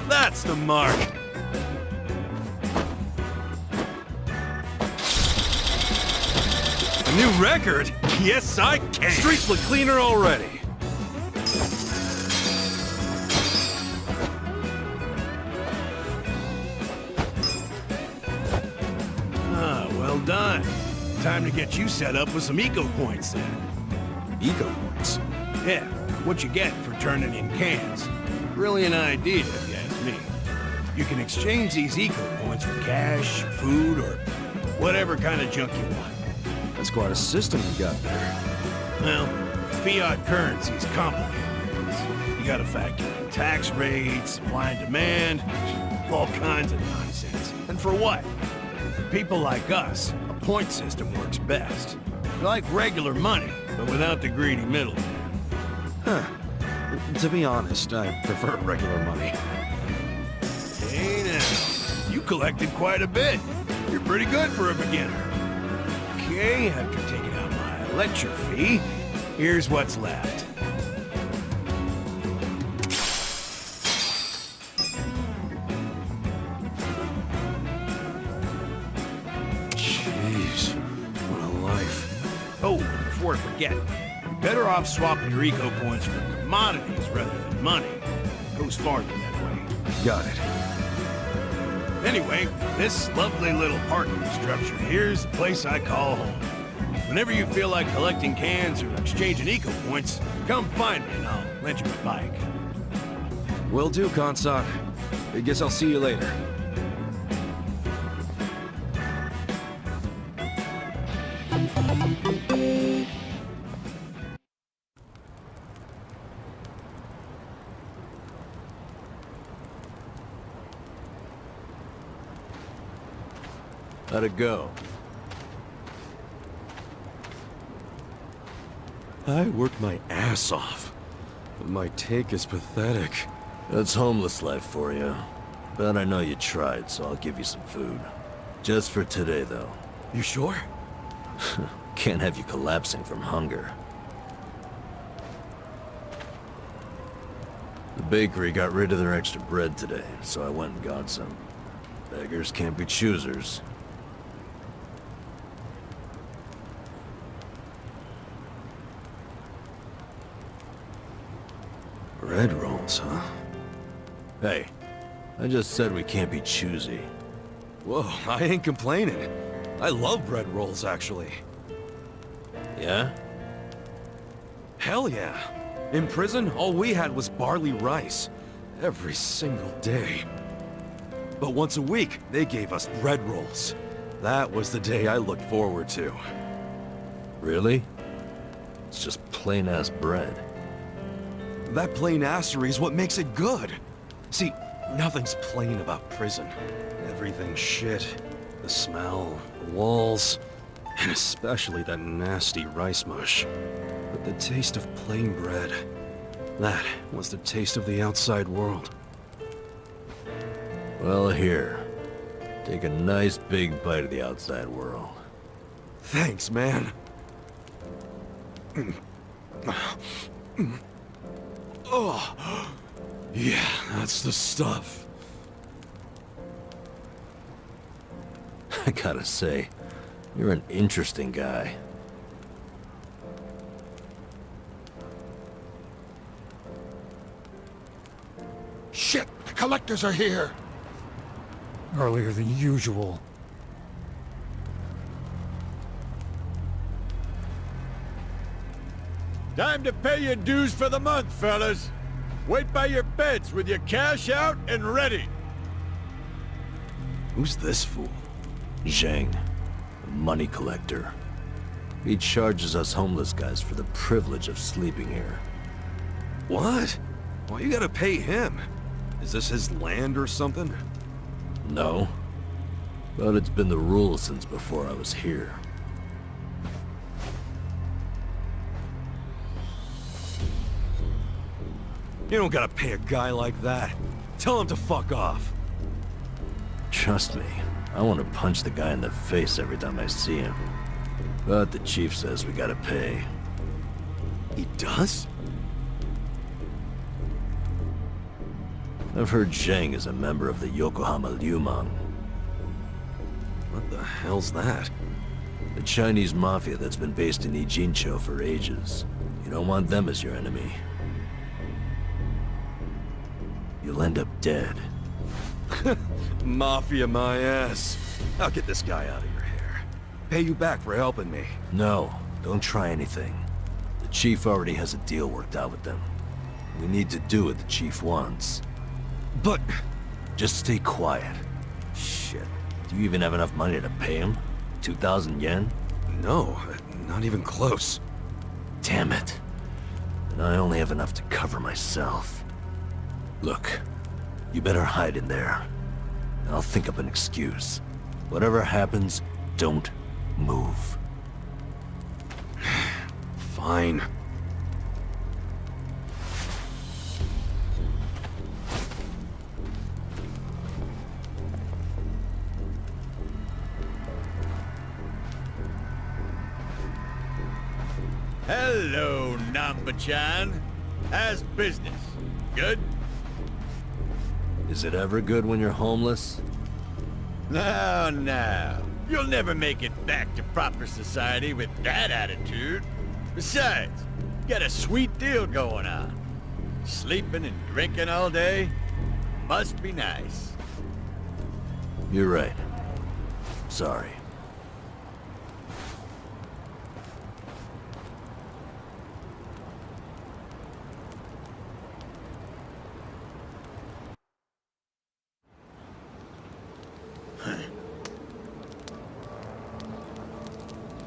That's the mark! A new record? Yes, I can! Streets look cleaner already! Well done. Time to get you set up with some eco points then. Eco points? Yeah, what you get for turning in cans. Brilliant idea, if you ask me. You can exchange these eco points for cash, food, or whatever kind of junk you want. That's quite a system you got there. Well, fiat currency's complicated. You gotta factor in tax rates, supply and demand, all kinds of nonsense. And for what? For people like us, a point system works best. Like regular money, but without the greedy middleman. Huh. To be honest, I prefer regular money. Hey now, you collected quite a bit. You're pretty good for a beginner. Okay, after taking out my lecture fee, here's what's left. Jeez, what a life. Oh, and before I forget, you're better off swapping your eco points for commodities rather than money. It goes farther that way. Got it. Anyway, this lovely little parking structure here's the place I call home. Whenever you feel like collecting cans or exchanging eco points, come find me and I'll lend you my bike. Will do, Consok. I guess I'll see you later. How'd it go? I worked my ass off, but my take is pathetic. That's homeless life for you. But I know you tried, so I'll give you some food. Just for today, though. You sure? Can't have you collapsing from hunger. The bakery got rid of their extra bread today, so I went and got some. Beggars can't be choosers. Bread rolls, huh? Hey, I just said we can't be choosy. Whoa, I ain't complaining. I love bread rolls, actually. Yeah? Hell yeah. In prison, all we had was barley rice. Every single day. But once a week, they gave us bread rolls. That was the day I looked forward to. Really? It's just plain-ass bread. That plain-assery is what makes it good. See, nothing's plain about prison. Everything's shit. The smell, the walls, and especially that nasty rice mush. But the taste of plain bread, that was the taste of the outside world. Well, here. Take a nice big bite of the outside world. Thanks, man. Oh, yeah, that's the stuff. I gotta say, you're an interesting guy. Shit, the collectors are here. Earlier than usual. Time to pay your dues for the month, fellas. Wait by your beds with your cash out and ready. Who's this fool? Zhang, a money collector. He charges us homeless guys for the privilege of sleeping here. What? Why you gotta pay him? Is this his land or something? No. But it's been the rule since before I was here. You don't gotta pay a guy like that. Tell him to fuck off. Trust me, I want to punch the guy in the face every time I see him. But the chief says we gotta pay. He does? I've heard Zhang is a member of the Yokohama Liumang. What the hell's that? The Chinese mafia that's been based in Ijincho for ages. You don't want them as your enemy. You'll end up dead. Mafia my ass. I'll get this guy out of your hair. Pay you back for helping me. No, don't try anything. The chief already has a deal worked out with them. We need to do what the chief wants. But... just stay quiet. Shit. Do you even have enough money to pay him? 2,000 yen? No, not even close. Damn it. And I only have enough to cover myself. Look, you better hide in there. I'll think up an excuse. Whatever happens, don't move. Fine. Hello, Namba-chan. How's business? Good? Is it ever good when you're homeless? No, no. You'll never make it back to proper society with that attitude. Besides, you got a sweet deal going on. Sleeping and drinking all day? Must be nice. You're right. Sorry.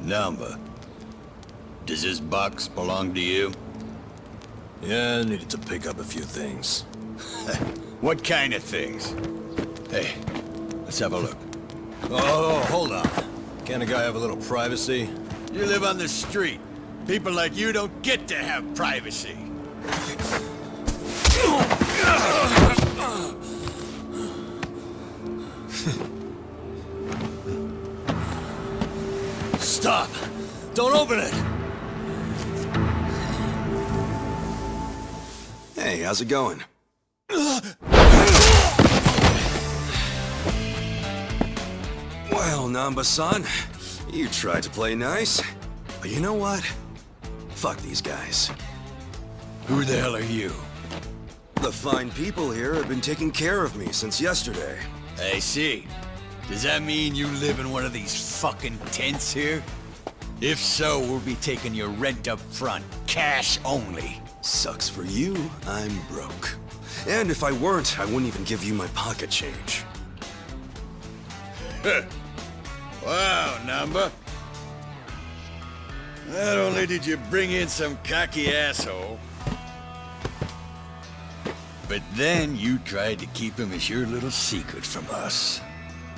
Namba, does this box belong to you? Yeah, I needed to pick up a few things. What kind of things? Hey, let's have a look. Oh, hold on. Can't a guy have a little privacy? You live on the street. People like you don't get to have privacy. Stop! Don't open it! Hey, how's it going? Well, Namba-san, you tried to play nice. But you know what? Fuck these guys. Who the hell are you? The fine people here have been taking care of me since yesterday. I see. Does that mean you live in one of these fucking tents here? If so, we'll be taking your rent up front, cash only. Sucks for you, I'm broke. And if I weren't, I wouldn't even give you my pocket change. Wow, Namba. Not only did you bring in some cocky asshole, but then you tried to keep him as your little secret from us.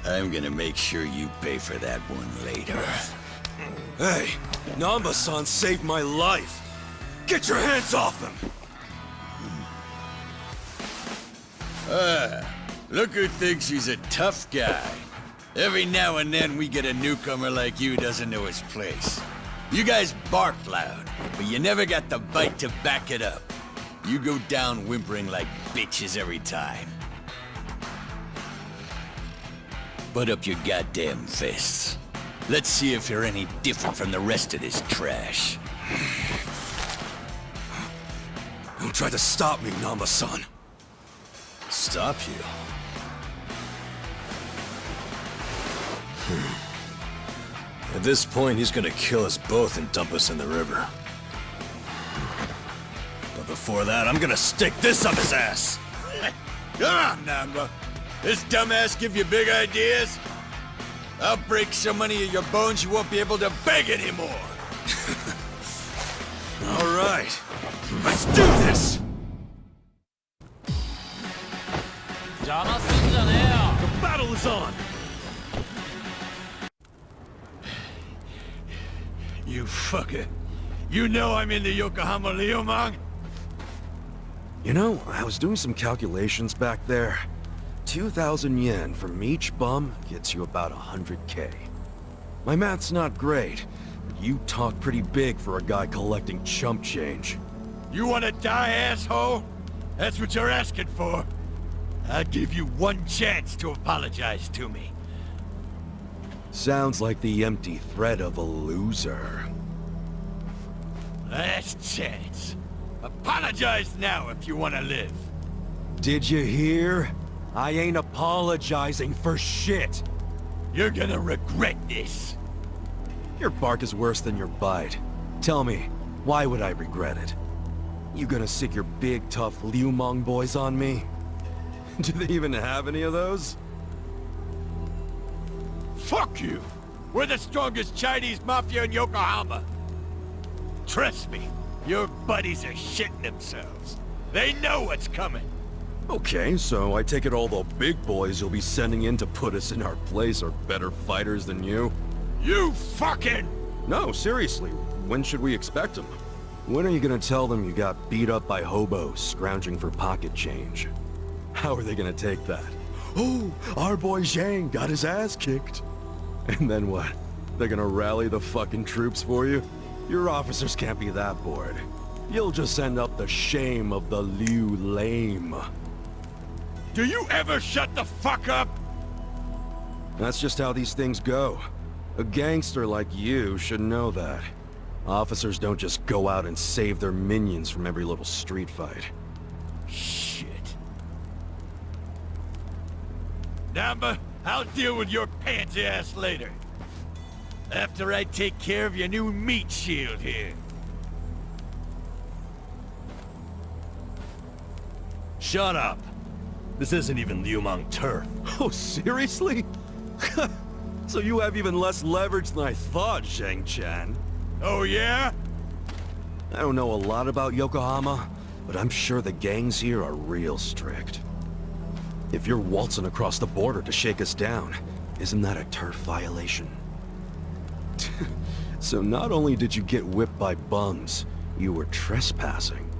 I'm gonna make sure you pay for that one later. Hey, Namba-san saved my life. Get your hands off him! Look who thinks he's a tough guy. Every now and then we get a newcomer like you who doesn't know his place. You guys bark loud, but you never got the bite to back it up. You go down whimpering like bitches every time. Put up your goddamn fists. Let's see if you're any different from the rest of this trash. Don't try to stop me, Namba-san. Stop you? At this point, he's gonna kill us both and dump us in the river. But before that, I'm gonna stick this up his ass! Come on, Namba. This dumbass give you big ideas? I'll break so many of your bones you won't be able to beg anymore. All right, let's do this! The battle is on! You fucker. You know I'm in the Yokohama Liumang? You know, I was doing some calculations back there. 2,000 yen from each bum gets you about 100K. My math's not great, but you talk pretty big for a guy collecting chump change. You wanna die, asshole? That's what you're asking for. I'll give you one chance to apologize to me. Sounds like the empty threat of a loser. Last chance. Apologize now if you wanna live. Did you hear? I ain't apologizing for shit. You're gonna regret this. Your bark is worse than your bite. Tell me, why would I regret it? You gonna sick your big, tough Liumang boys on me? Do they even have any of those? Fuck you! We're the strongest Chinese mafia in Yokohama. Trust me, your buddies are shitting themselves. They know what's coming. Okay, so I take it all the big boys you'll be sending in to put us in our place are better fighters than you? You fucking... No, seriously, when should we expect them? When are you gonna tell them you got beat up by hobos scrounging for pocket change? How are they gonna take that? Oh, our boy Zhang got his ass kicked. And then what? They're gonna rally the fucking troops for you? Your officers can't be that bored. You'll just send up the shame of the Liu lame. Do you ever shut the fuck up? That's just how these things go. A gangster like you should know that. Officers don't just go out and save their minions from every little street fight. Shit. Namba, I'll deal with your pansy ass later. After I take care of your new meat shield here. Shut up! This isn't even Liumang turf. Oh, seriously? So you have even less leverage than I thought, Zhang-chan. Oh, yeah? I don't know a lot about Yokohama, but I'm sure the gangs here are real strict. If you're waltzing across the border to shake us down, isn't that a turf violation? So not only did you get whipped by bums, you were trespassing.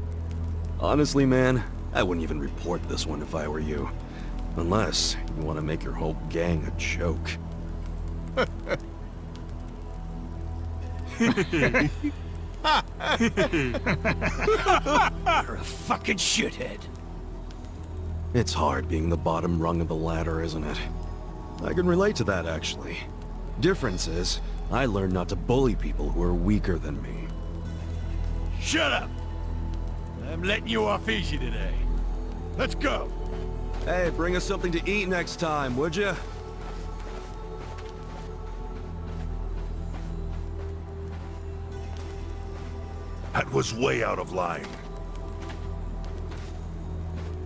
Honestly, man, I wouldn't even report this one if I were you. Unless you want to make your whole gang a joke. You're a fucking shithead. It's hard being the bottom rung of the ladder, isn't it? I can relate to that, actually. Difference is, I learned not to bully people who are weaker than me. Shut up! I'm letting you off easy today. Let's go! Hey, bring us something to eat next time, would you? That was way out of line.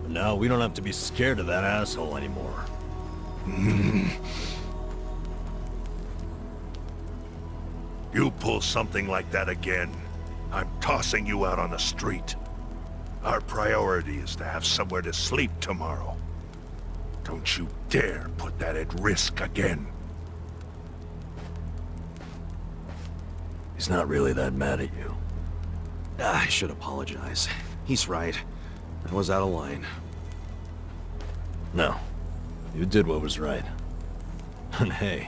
But now we don't have to be scared of that asshole anymore. You pull something like that again, I'm tossing you out on the street. Our priority is to have somewhere to sleep tomorrow. Don't you dare put that at risk again. He's not really that mad at you. I should apologize. He's right. I was out of line. No. You did what was right. And hey,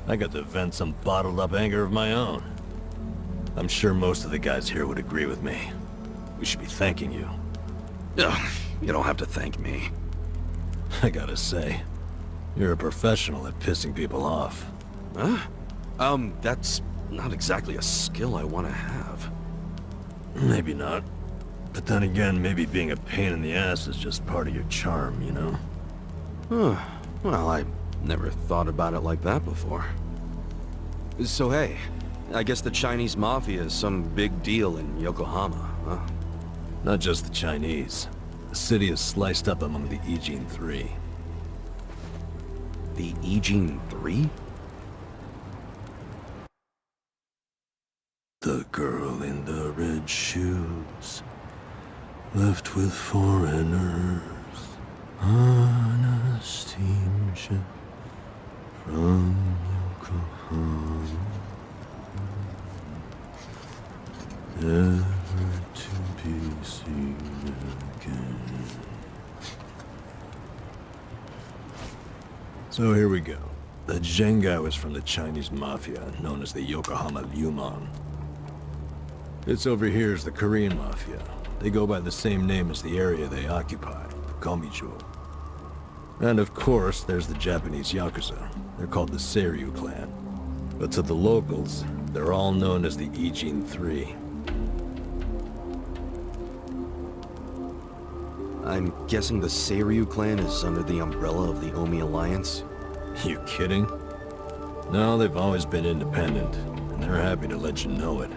I got to vent some bottled-up anger of my own. I'm sure most of the guys here would agree with me. We should be thanking you. Ugh, you don't have to thank me. I gotta say, you're a professional at pissing people off. Huh? That's not exactly a skill I want to have. Maybe not. But then again, maybe being a pain in the ass is just part of your charm, you know? Huh. Well, I never thought about it like that before. So hey, I guess the Chinese Mafia is some big deal in Yokohama, huh? Not just the Chinese. The city is sliced up among the Ijin Three. The Ijin Three? The girl in the red shoes, left with foreigners, on a steamship from Yokohama, never to be seen again. So here we go. The Zheng guy was from the Chinese Mafia, known as the Yokohama Liumang. This over here is the Korean Mafia. They go by the same name as the area they occupy, Komijo. And of course, there's the Japanese Yakuza. They're called the Seiryu clan. But to the locals, they're all known as the Ijin Three. I'm guessing the Seiryu clan is under the umbrella of the Omi Alliance? You kidding? No, they've always been independent, and they're happy to let you know it.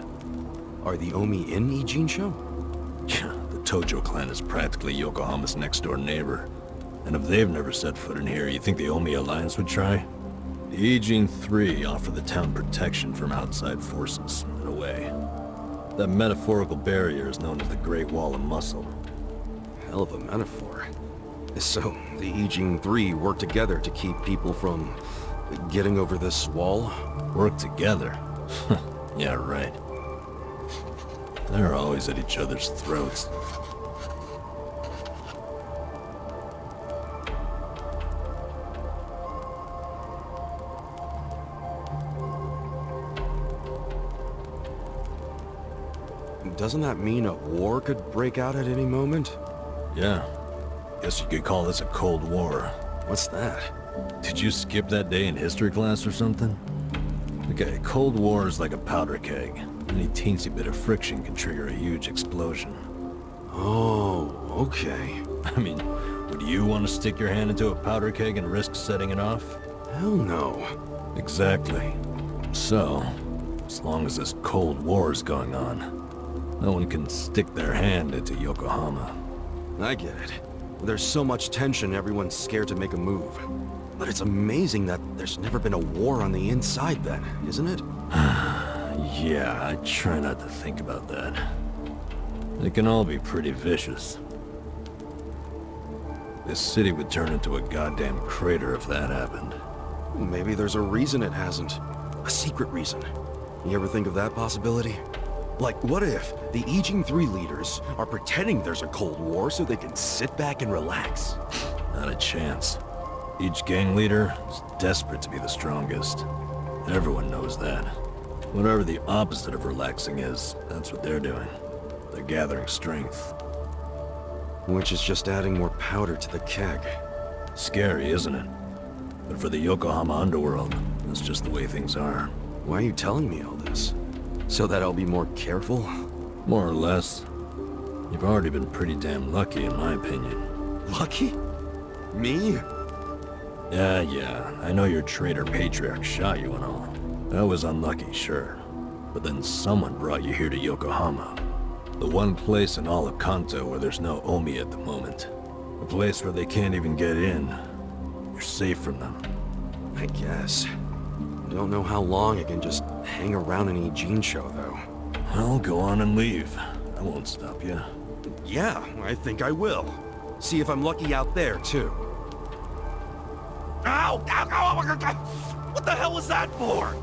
Are the Omi in Ijincho? The Tojo clan is practically Yokohama's next-door neighbor. And if they've never set foot in here, you think the Omi Alliance would try? The Ijin Three offer the town protection from outside forces, in a way. That metaphorical barrier is known as the Great Wall of Muscle. Hell of a metaphor. So, the Ijin Three work together to keep people from getting over this wall? Work together? Yeah, right. They're always at each other's throats. Doesn't that mean a war could break out at any moment? Yeah. Guess you could call this a Cold War. What's that? Did you skip that day in history class or something? Okay, Cold War is like a powder keg. Any teensy bit of friction can trigger a huge explosion. Oh, okay. I mean, would you want to stick your hand into a powder keg and risk setting it off? Hell no. Exactly. So, as long as this Cold War is going on, no one can stick their hand into Yokohama. I get it. There's so much tension, everyone's scared to make a move. But it's amazing that there's never been a war on the inside then, isn't it? Yeah, I try not to think about that. They can all be pretty vicious. This city would turn into a goddamn crater if that happened. Maybe there's a reason it hasn't. A secret reason. You ever think of that possibility? Like, what if the Ijin Three leaders are pretending there's a Cold War so they can sit back and relax? Not a chance. Each gang leader is desperate to be the strongest. Everyone knows that. Whatever the opposite of relaxing is, that's what they're doing. They're gathering strength. Which is just adding more powder to the keg. Scary, isn't it? But for the Yokohama underworld, that's just the way things are. Why are you telling me all this? So that I'll be more careful? More or less. You've already been pretty damn lucky, in my opinion. Lucky? Me? Yeah, I know your traitor patriarch shot you and all. That was unlucky, sure. But then someone brought you here to Yokohama. The one place in all of Kanto where there's no Omi at the moment. A place where they can't even get in. You're safe from them. I guess. Don't know how long I can just hang around in Ijincho, though. Well, go on and leave. I won't stop you. Yeah, I think I will. See if I'm lucky out there, too. Ow! Ow! Ow! What the hell was that for?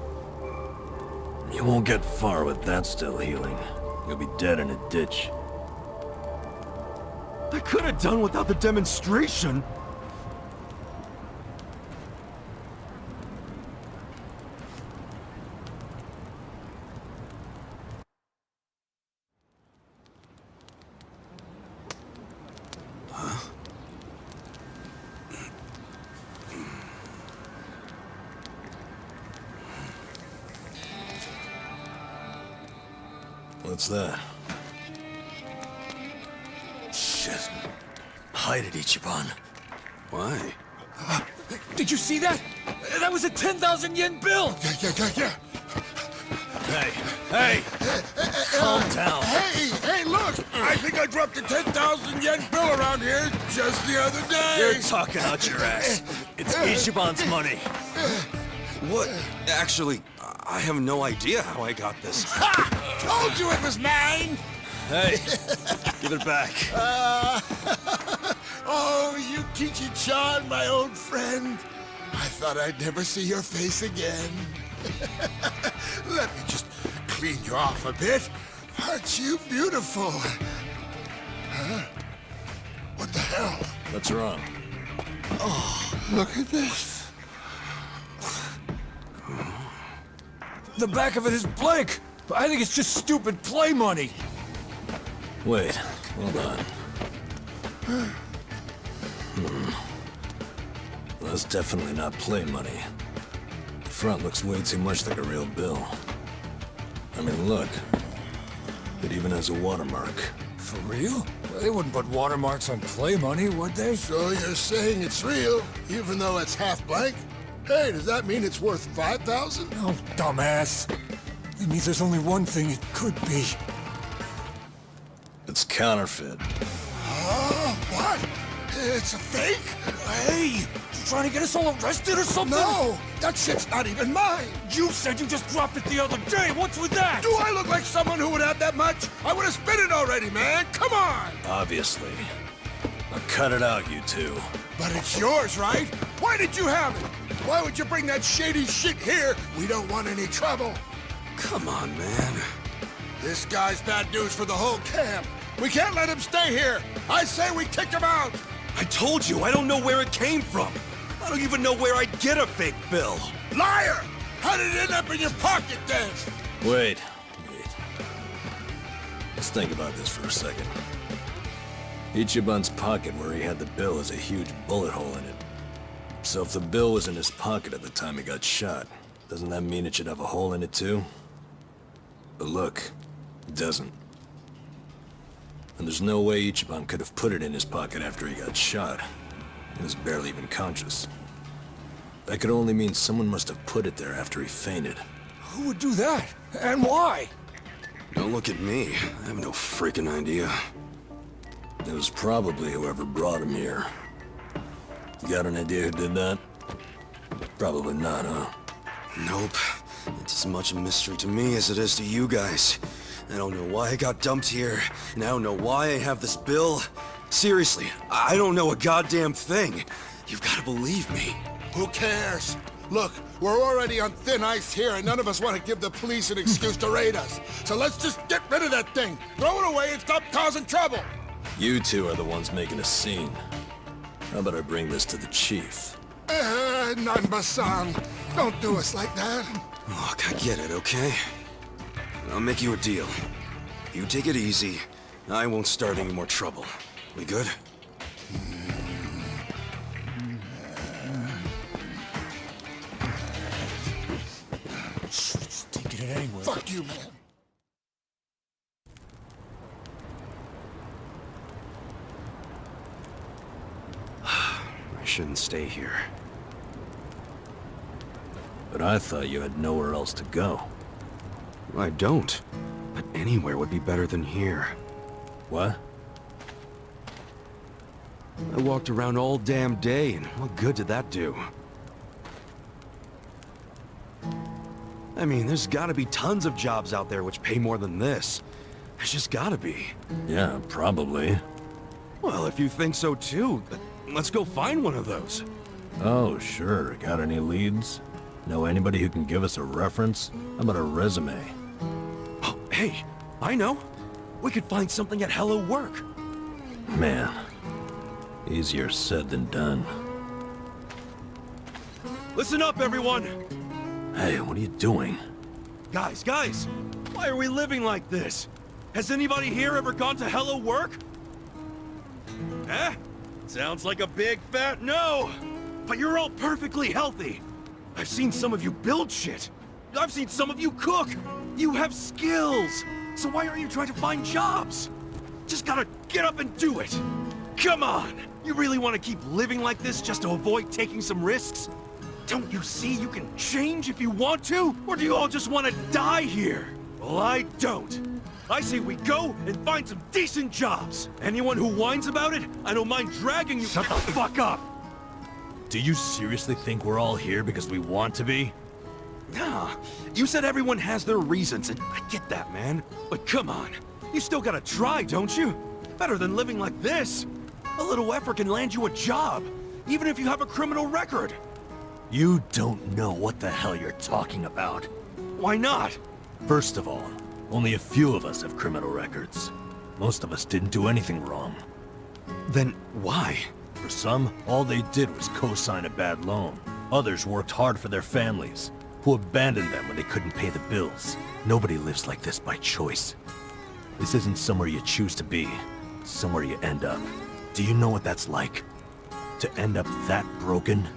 You won't get far with that still healing. You'll be dead in a ditch. I could have done without the demonstration. What's that? Shit. Hide it, Ichiban. Why? Did you see that? That was a 10,000 yen bill! Yeah. Hey! Calm down. Hey, look! I think I dropped a 10,000 yen bill around here just the other day! You're talking out your ass. It's Ichiban's money. What? Actually, I have no idea how I got this. Ha! Told you it was mine! Hey, give it back. Oh, Yukichi-chan, my old friend. I thought I'd never see your face again. Let me just clean you off a bit. Aren't you beautiful? Huh? What the hell? What's wrong? Oh, look at this. The back of it is blank. I think it's just stupid play money. Wait, hold on. Well, that's definitely not play money. The front looks way too much like a real bill. I mean, look. It even has a watermark. For real? Well, they wouldn't put watermarks on play money, would they? So you're saying it's real, even though it's half blank? Hey, does that mean it's worth 5,000? Oh, dumbass. It means there's only one thing it could be. It's counterfeit. What? It's a fake? Hey! You trying to get us all arrested or something? No! That shit's not even mine! You said you just dropped it the other day! What's with that? Do I look like someone who would have that much? I would have spent it already, man! Come on! Obviously. Now cut it out, you two. But it's yours, right? Why did you have it? Why would you bring that shady shit here? We don't want any trouble. Come on, man. This guy's bad news for the whole camp. We can't let him stay here. I say we kick him out. I told you, I don't know where it came from. I don't even know where I'd get a fake bill. Liar! How did it end up in your pocket then? Wait. Let's think about this for a second. Ichiban's pocket where he had the bill has a huge bullet hole in it. So if the bill was in his pocket at the time he got shot, doesn't that mean it should have a hole in it too? But look, it doesn't. And there's no way Ichiban could have put it in his pocket after he got shot. He was barely even conscious. That could only mean someone must have put it there after he fainted. Who would do that? And why? Don't look at me. I have no freaking idea. It was probably whoever brought him here. You got an idea who did that? Probably not, huh? Nope. It's as much a mystery to me as it is to you guys. I don't know why I got dumped here, and I don't know why I have this bill. Seriously, I don't know a goddamn thing. You've got to believe me. Who cares? Look, we're already on thin ice here, and none of us want to give the police an excuse to raid us. So let's just get rid of that thing. Throw it away and stop causing trouble. You two are the ones making a scene. How about I bring this to the chief? Nanba-san, don't do us like that. Look, I get it, okay? I'll make you a deal. You take it easy, I won't start any more trouble. We good? Just taking it anyway. Fuck you, man. I shouldn't stay here. But I thought you had nowhere else to go. I don't. But anywhere would be better than here. What? I walked around all damn day, and what good did that do? I mean, there's gotta be tons of jobs out there which pay more than this. There's just gotta be. Yeah, probably. Well, if you think so too, then let's go find one of those. Oh, sure. Got any leads? Know anybody who can give us a reference? How about a resume? Oh, hey, I know. We could find something at Hello Work. Man, easier said than done. Listen up, everyone! Hey, what are you doing? Guys, why are we living like this? Has anybody here ever gone to Hello Work? Eh? Sounds like a big fat no! But you're all perfectly healthy! I've seen some of you build shit! I've seen some of you cook! You have skills! So why aren't you trying to find jobs? Just gotta get up and do it. Come on! You really want to keep living like this just to avoid taking some risks? Don't you see you can change if you want to? Or do you all just want to die here? Well, I don't. I say we go and find some decent jobs. Anyone who whines about it, I don't mind dragging you— Shut the fuck up! Do you seriously think we're all here because we want to be? Nah, you said everyone has their reasons, and I get that, man. But come on, you still gotta try, don't you? Better than living like this. A little effort can land you a job, even if you have a criminal record. You don't know what the hell you're talking about. Why not? First of all, only a few of us have criminal records. Most of us didn't do anything wrong. Then why? For some, all they did was co-sign a bad loan. Others worked hard for their families, who abandoned them when they couldn't pay the bills. Nobody lives like this by choice. This isn't somewhere you choose to be. It's somewhere you end up. Do you know what that's like? To end up that broken?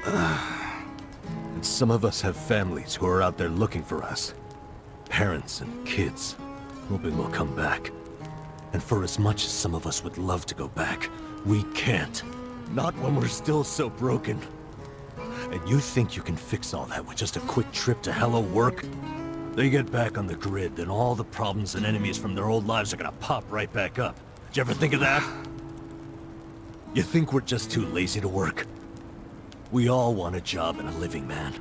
And some of us have families who are out there looking for us. Parents and kids, hoping we'll come back. And for as much as some of us would love to go back, we can't. Not when we're still so broken. And you think you can fix all that with just a quick trip to Hello Work? They get back on the grid, then all the problems and enemies from their old lives are gonna pop right back up. Did you ever think of that? You think we're just too lazy to work? We all want a job and a living, man.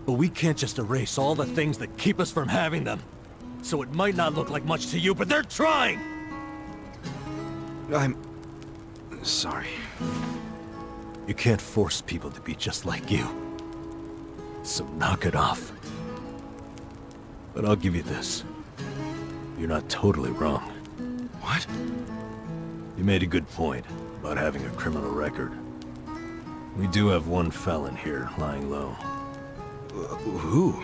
But we can't just erase all the things that keep us from having them. So it might not look like much to you, but they're trying! I'm... sorry. You can't force people to be just like you. So knock it off. But I'll give you this. You're not totally wrong. What? You made a good point about having a criminal record. We do have one felon here, lying low. Who?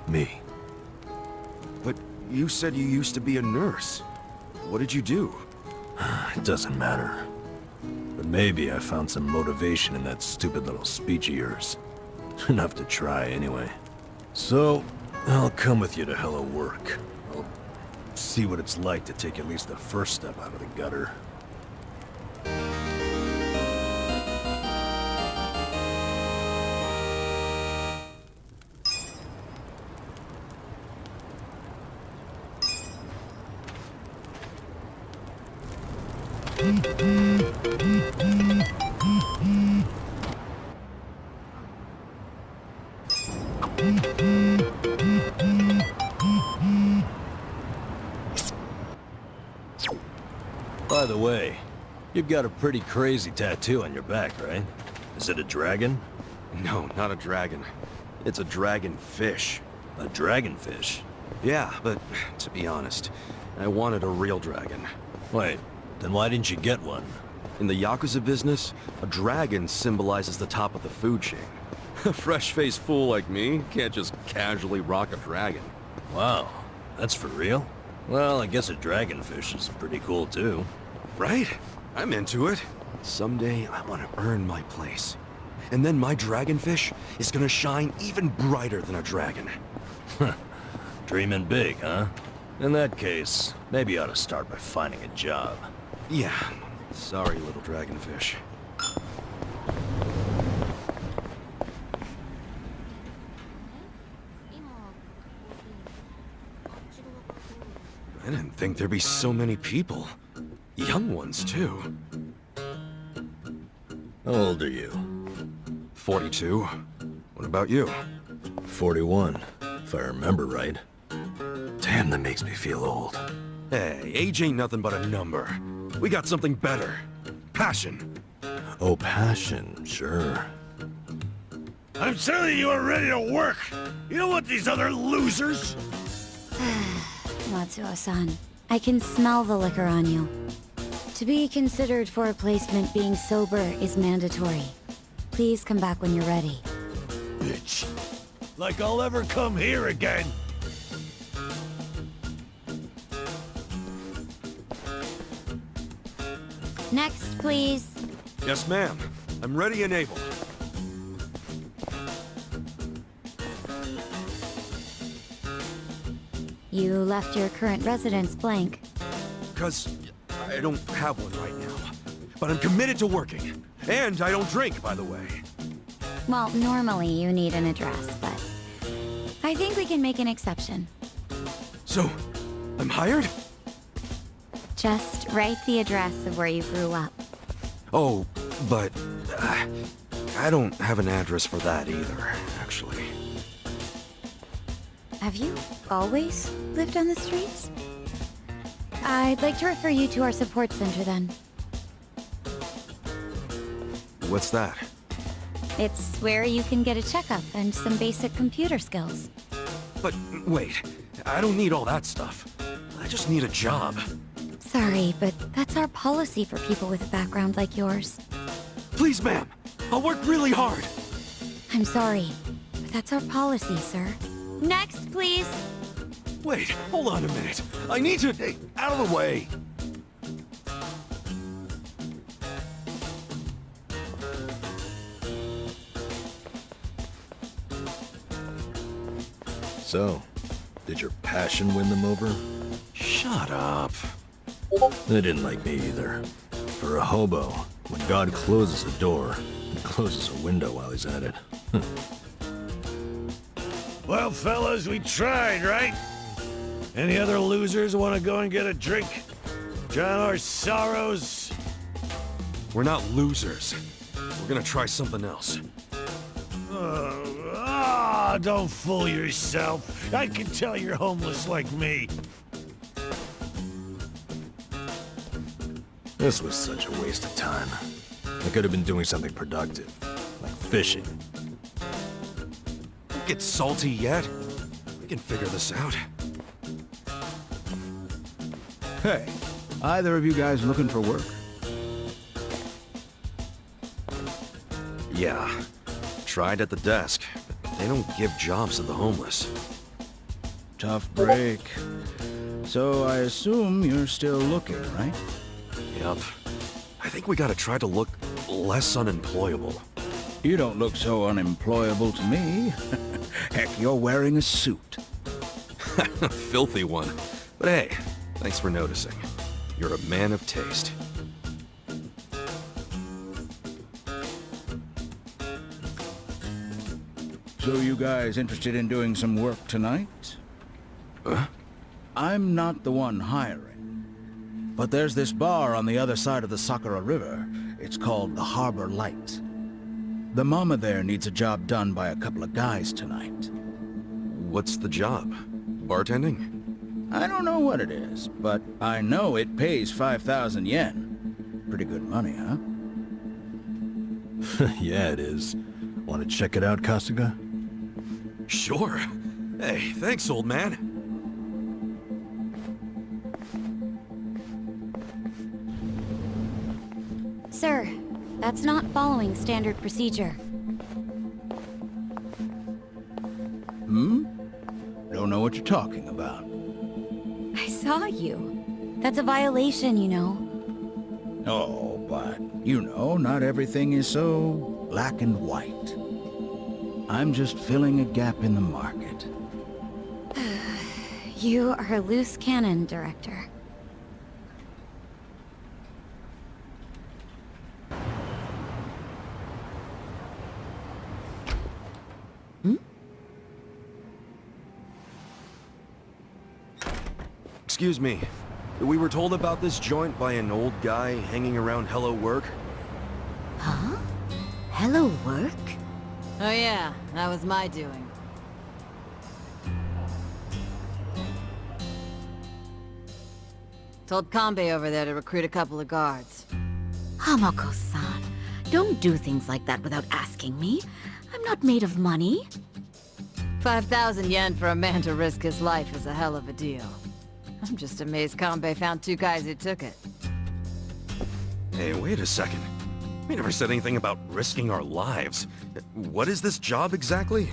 Me. But you said you used to be a nurse. What did you do? It doesn't matter. But maybe I found some motivation in that stupid little speech of yours. Enough to try, anyway. So, I'll come with you to Hello Work. I'll see what it's like to take at least the first step out of the gutter. By the way, you've got a pretty crazy tattoo on your back, right? Is it a dragon? No, not a dragon. It's a dragonfish. A dragonfish? Yeah, but to be honest, I wanted a real dragon. Wait, then why didn't you get one? In the Yakuza business, a dragon symbolizes the top of the food chain. A fresh-faced fool like me can't just casually rock a dragon. Wow, that's for real? Well, I guess a dragonfish is pretty cool too. Right? I'm into it. Someday I want to earn my place. And then my dragonfish is gonna shine even brighter than a dragon. Dreaming big, huh? In that case, maybe you ought to start by finding a job. Yeah. Sorry, little dragonfish. I didn't think there'd be so many people. Young ones, too. How old are you? 42. What about you? 41, if I remember right. Damn, that makes me feel old. Hey, age ain't nothing but a number. We got something better. Passion. Oh, passion, sure. I'm telling you, I'm ready to work. You don't want these other losers. Matsuo-san, I can smell the liquor on you. To be considered for a placement, being sober is mandatory. Please come back when you're ready. Bitch. Like I'll ever come here again. Next, please. Yes, ma'am. I'm ready and able. You left your current residence blank. Because I don't have one right now. But I'm committed to working. And I don't drink, by the way. Well, normally you need an address, but I think we can make an exception. So, I'm hired? Just write the address of where you grew up. Oh, but I don't have an address for that either, actually. Have you always lived on the streets? I'd like to refer you to our support center then. What's that? It's where you can get a checkup and some basic computer skills. But wait, I don't need all that stuff. I just need a job. Sorry, but that's our policy for people with a background like yours. Please, ma'am. I'll work really hard. I'm sorry, but that's our policy, sir. Next, please. Wait, hold on a minute. I need to... Hey, out of the way. So, did your passion win them over? Shut up. They didn't like me either. For a hobo, when God closes a door, he closes a window while he's at it. Well, fellas, we tried, right? Any other losers want to go and get a drink? Drown our sorrows? We're not losers. We're gonna try something else. Don't fool yourself. I can tell you're homeless like me. This was such a waste of time. I could have been doing something productive, like fishing. Don't get salty yet. We can figure this out. Hey, either of you guys looking for work? Yeah. Tried at the desk, but they don't give jobs to the homeless. Tough break. So I assume you're still looking, right? Yep. I think we gotta try to look less unemployable. You don't look so unemployable to me. Heck, you're wearing a suit. A filthy one. But hey, thanks for noticing. You're a man of taste. So you guys interested in doing some work tonight? I'm not the one hiring. But there's this bar on the other side of the Sakura River. It's called the Harbor Light. The mama there needs a job done by a couple of guys tonight. What's the job? Bartending? I don't know what it is, but I know it pays 5,000 yen. Pretty good money, huh? Yeah, it is. Want to check it out, Kasuga? Sure. Hey, thanks, old man. Sir, that's not following standard procedure. Don't know what you're talking about. I saw you. That's a violation, you know. Oh, but, you know, not everything is so black and white. I'm just filling a gap in the market. You are a loose cannon, Director. Excuse me. We were told about this joint by an old guy hanging around Hello Work. Huh? Hello Work? Oh yeah, that was my doing. Told Kanbei over there to recruit a couple of guards. Hamako-san, don't do things like that without asking me. I'm not made of money. 5,000 yen for a man to risk his life is a hell of a deal. I'm just amazed Kanbei found two guys who took it. Hey, wait a second. We never said anything about risking our lives. What is this job exactly?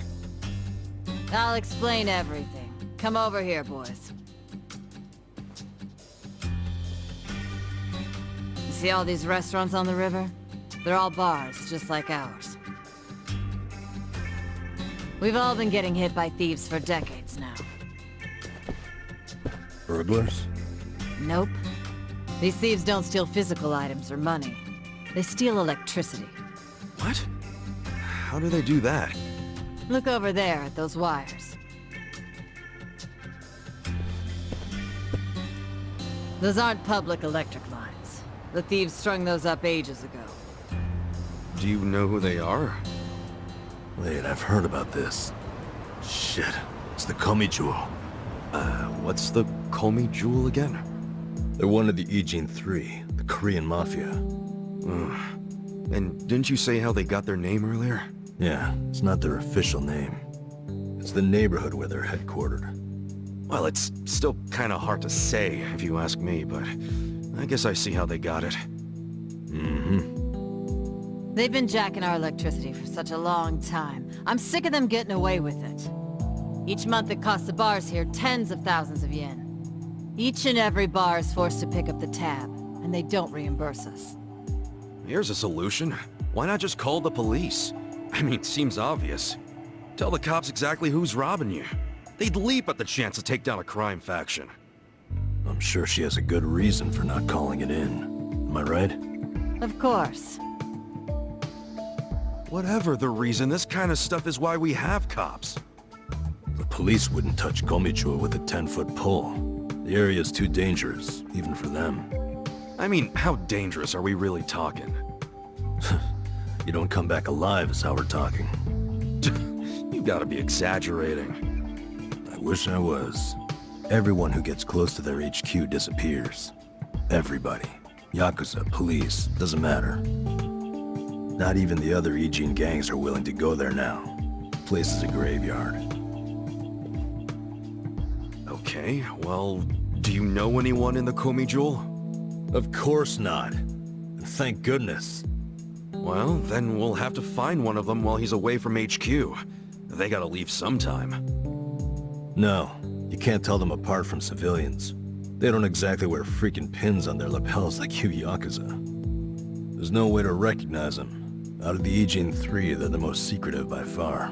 I'll explain everything. Come over here, boys. You see all these restaurants on the river? They're all bars, just like ours. We've all been getting hit by thieves for decades now. Burglars? Nope. These thieves don't steal physical items or money. They steal electricity. What? How do they do that? Look over there at those wires. Those aren't public electric lines. The thieves strung those up ages ago. Do you know who they are? Wait, I've heard about this. Shit, it's the Komi Jewel. What's the Komi Jewel again? They're one of the Ijin Three, the Korean Mafia. And didn't you say how they got their name earlier? Yeah, it's not their official name. It's the neighborhood where they're headquartered. Well, it's still kinda hard to say, if you ask me, but I guess I see how they got it. They've been jacking our electricity for such a long time. I'm sick of them getting away with it. Each month it costs the bars here tens of thousands of yen. Each and every bar is forced to pick up the tab, and they don't reimburse us. Here's a solution. Why not just call the police? I mean, it seems obvious. Tell the cops exactly who's robbing you. They'd leap at the chance to take down a crime faction. I'm sure she has a good reason for not calling it in. Am I right? Of course. Whatever the reason, this kind of stuff is why we have cops. The police wouldn't touch Komichua with a 10-foot pole. The area's too dangerous, even for them. I mean, how dangerous are we really talking? You don't come back alive is how we're talking. You gotta be exaggerating. I wish I was. Everyone who gets close to their HQ disappears. Everybody. Yakuza, police, doesn't matter. Not even the other Ijin gangs are willing to go there now. The place is a graveyard. Okay, well, do you know anyone in the Komi Jewel? Of course not. And thank goodness. Well, then we'll have to find one of them while he's away from HQ. They gotta leave sometime. No, you can't tell them apart from civilians. They don't exactly wear freaking pins on their lapels like you Yakuza. There's no way to recognize them. Out of the Ijin 3, they're the most secretive by far.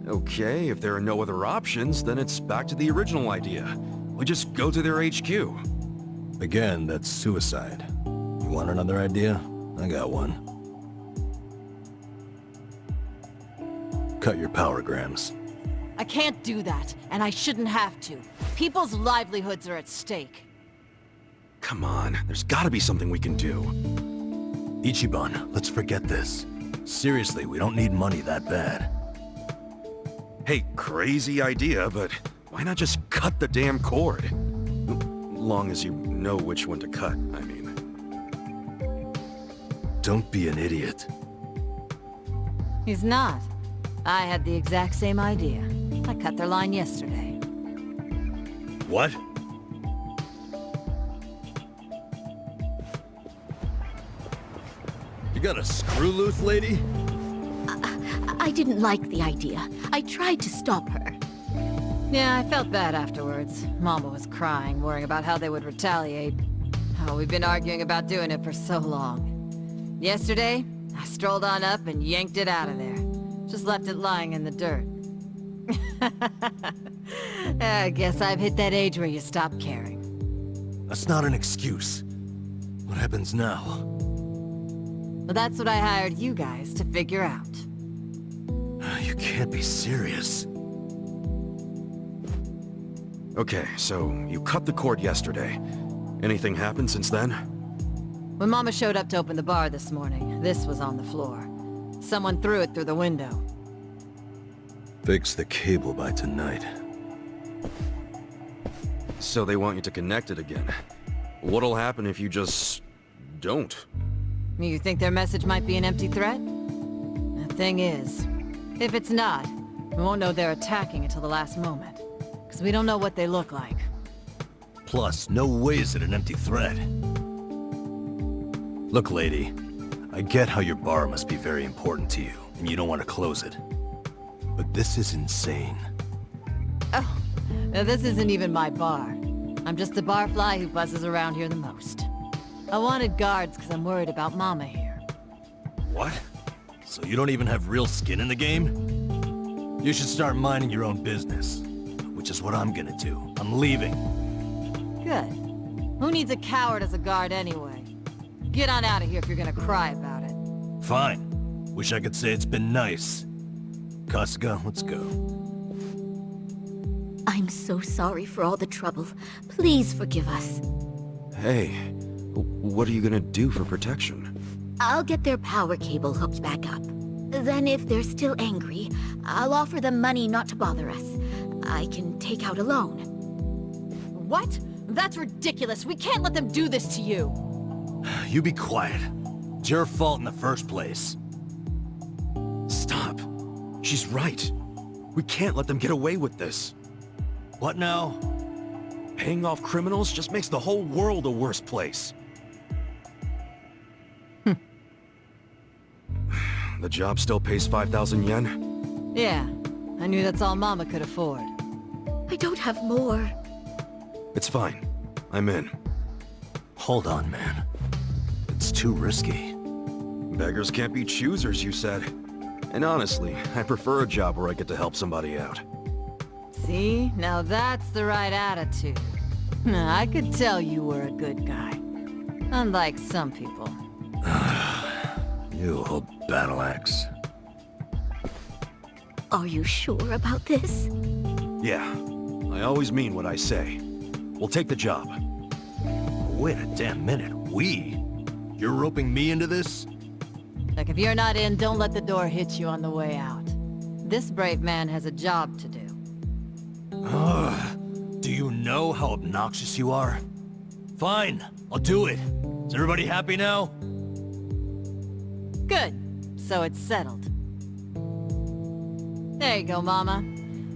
Okay, if there are no other options, then it's back to the original idea. We just go to their HQ. Again, that's suicide. You want another idea? I got one. Cut your powergrams. I can't do that, and I shouldn't have to. People's livelihoods are at stake. Come on, there's gotta be something we can do. Ichiban, let's forget this. Seriously, we don't need money that bad. Hey, crazy idea, but why not just cut the damn cord? Long as you know which one to cut, I mean. Don't be an idiot. He's not. I had the exact same idea. I cut their line yesterday. What? You got a screw loose, lady? I didn't like the idea. I tried to stop her. Yeah, I felt bad afterwards. Mama was crying, worrying about how they would retaliate. Oh, we've been arguing about doing it for so long. Yesterday, I strolled on up and yanked it out of there. Just left it lying in the dirt. I guess I've hit that age where you stop caring. That's not an excuse. What happens now? Well, that's what I hired you guys to figure out. You can't be serious. Okay, so you cut the cord yesterday. Anything happened since then? When Mama showed up to open the bar this morning, this was on the floor. Someone threw it through the window. Fix the cable by tonight. So they want you to connect it again. What'll happen if you just... don't? You think their message might be an empty threat? The thing is, if it's not, we won't know they're attacking until the last moment. Because we don't know what they look like. Plus, no way is it an empty threat. Look, lady, I get how your bar must be very important to you, and you don't want to close it. But this is insane. Oh, now this isn't even my bar. I'm just the barfly who buzzes around here the most. I wanted guards because I'm worried about Mama here. What? So you don't even have real skin in the game? You should start minding your own business. Which is what I'm gonna do. I'm leaving. Good. Who needs a coward as a guard anyway? Get on out of here if you're gonna cry about it. Fine. Wish I could say it's been nice. Kasuga, let's go. I'm so sorry for all the trouble. Please forgive us. Hey, what are you gonna do for protection? I'll get their power cable hooked back up. Then if they're still angry, I'll offer them money not to bother us. I can take out a loan. What? That's ridiculous. We can't let them do this to you. You be quiet. It's your fault in the first place. Stop. She's right. We can't let them get away with this. What now? Paying off criminals just makes the whole world a worse place. The job still pays 5,000 yen? Yeah, I knew that's all Mama could afford. I don't have more. It's fine. I'm in. Hold on, man. It's too risky. Beggars can't be choosers, you said. And honestly, I prefer a job where I get to help somebody out. See? Now that's the right attitude. I could tell you were a good guy. Unlike some people. You old battle axe. Are you sure about this? Yeah. I always mean what I say. We'll take the job. Wait a damn minute. We? You're roping me into this? Like, if you're not in, don't let the door hit you on the way out. This brave man has a job to do. Do you know how obnoxious you are? Fine, I'll do it. Is everybody happy now? Good. So it's settled. There you go, Mama.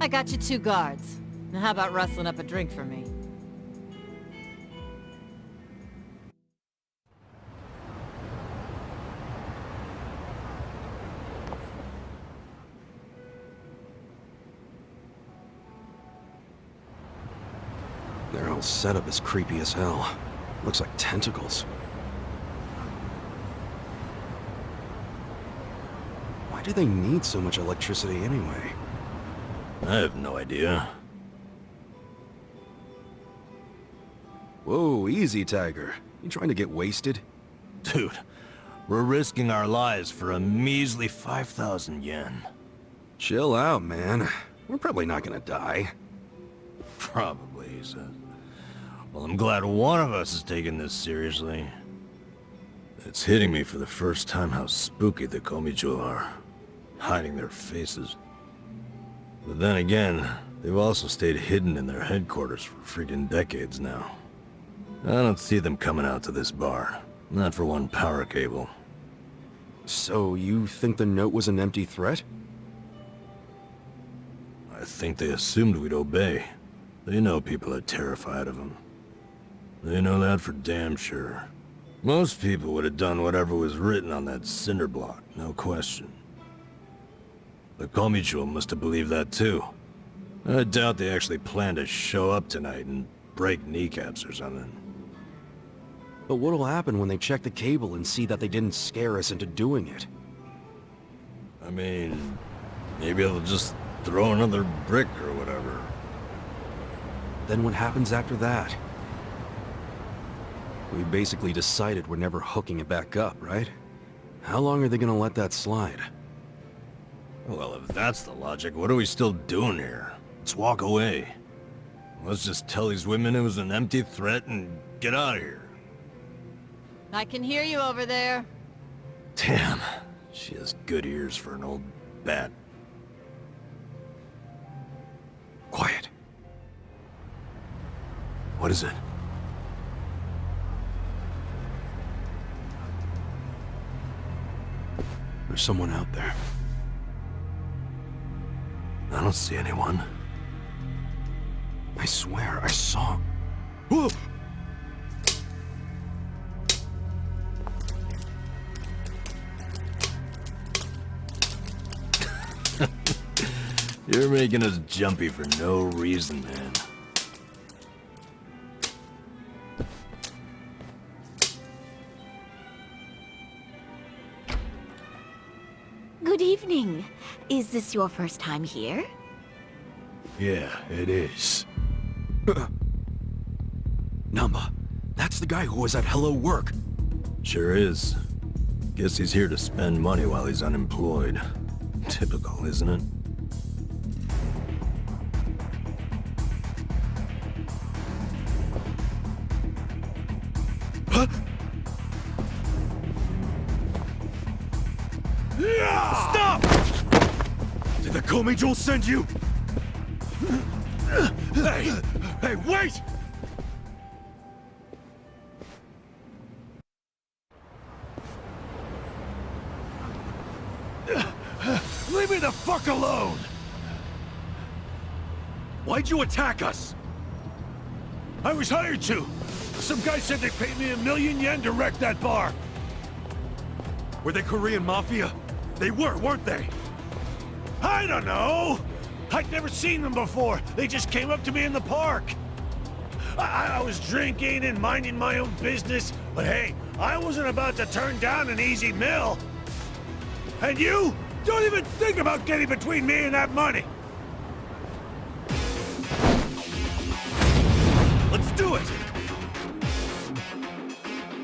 I got you 2 guards. Now how about rustling up a drink for me? Their whole setup is creepy as hell. Looks like tentacles. Why do they need so much electricity anyway? I have no idea. Whoa, easy, Tiger. You trying to get wasted? Dude, we're risking our lives for a measly 5,000 yen. Chill out, man. We're probably not gonna die. Probably, he says. Well, I'm glad one of us is taking this seriously. It's hitting me for the first time how spooky the Komicho are, hiding their faces. But then again, they've also stayed hidden in their headquarters for freaking decades now. I don't see them coming out to this bar, not for one power cable. So you think the note was an empty threat? I think they assumed we'd obey. They know people are terrified of them. They know that for damn sure. Most people would have done whatever was written on that cinder block, no question. The Komicho must have believed that too. I doubt they actually planned to show up tonight and break kneecaps or something. But what'll happen when they check the cable and see that they didn't scare us into doing it? I mean, maybe they'll just throw another brick or whatever. Then what happens after that? We basically decided we're never hooking it back up, right? How long are they gonna let that slide? Well, if that's the logic, what are we still doing here? Let's walk away. Let's just tell these women it was an empty threat and get out of here. I can hear you over there. Damn, she has good ears for an old bat. Quiet. What is it? There's someone out there. I don't see anyone. I swear, I saw... Whoa! You're making us jumpy for no reason, man. Good evening. Is this your first time here? Yeah, it is. Namba, that's the guy who was at Hello Work. Sure is. Guess he's here to spend money while he's unemployed. Typical, isn't it? Huh? Stop! Did the Komi Jewel send you? Hey! Hey, wait! Leave me the fuck alone! Why'd you attack us? I was hired to. Some guy said they paid me 1,000,000 yen to wreck that bar. Were they Korean Mafia? They were, weren't they? I don't know! I'd never seen them before. They just came up to me in the park. I was drinking and minding my own business, but hey, I wasn't about to turn down an easy meal. And you? Don't even think about getting between me and that money! Let's do it!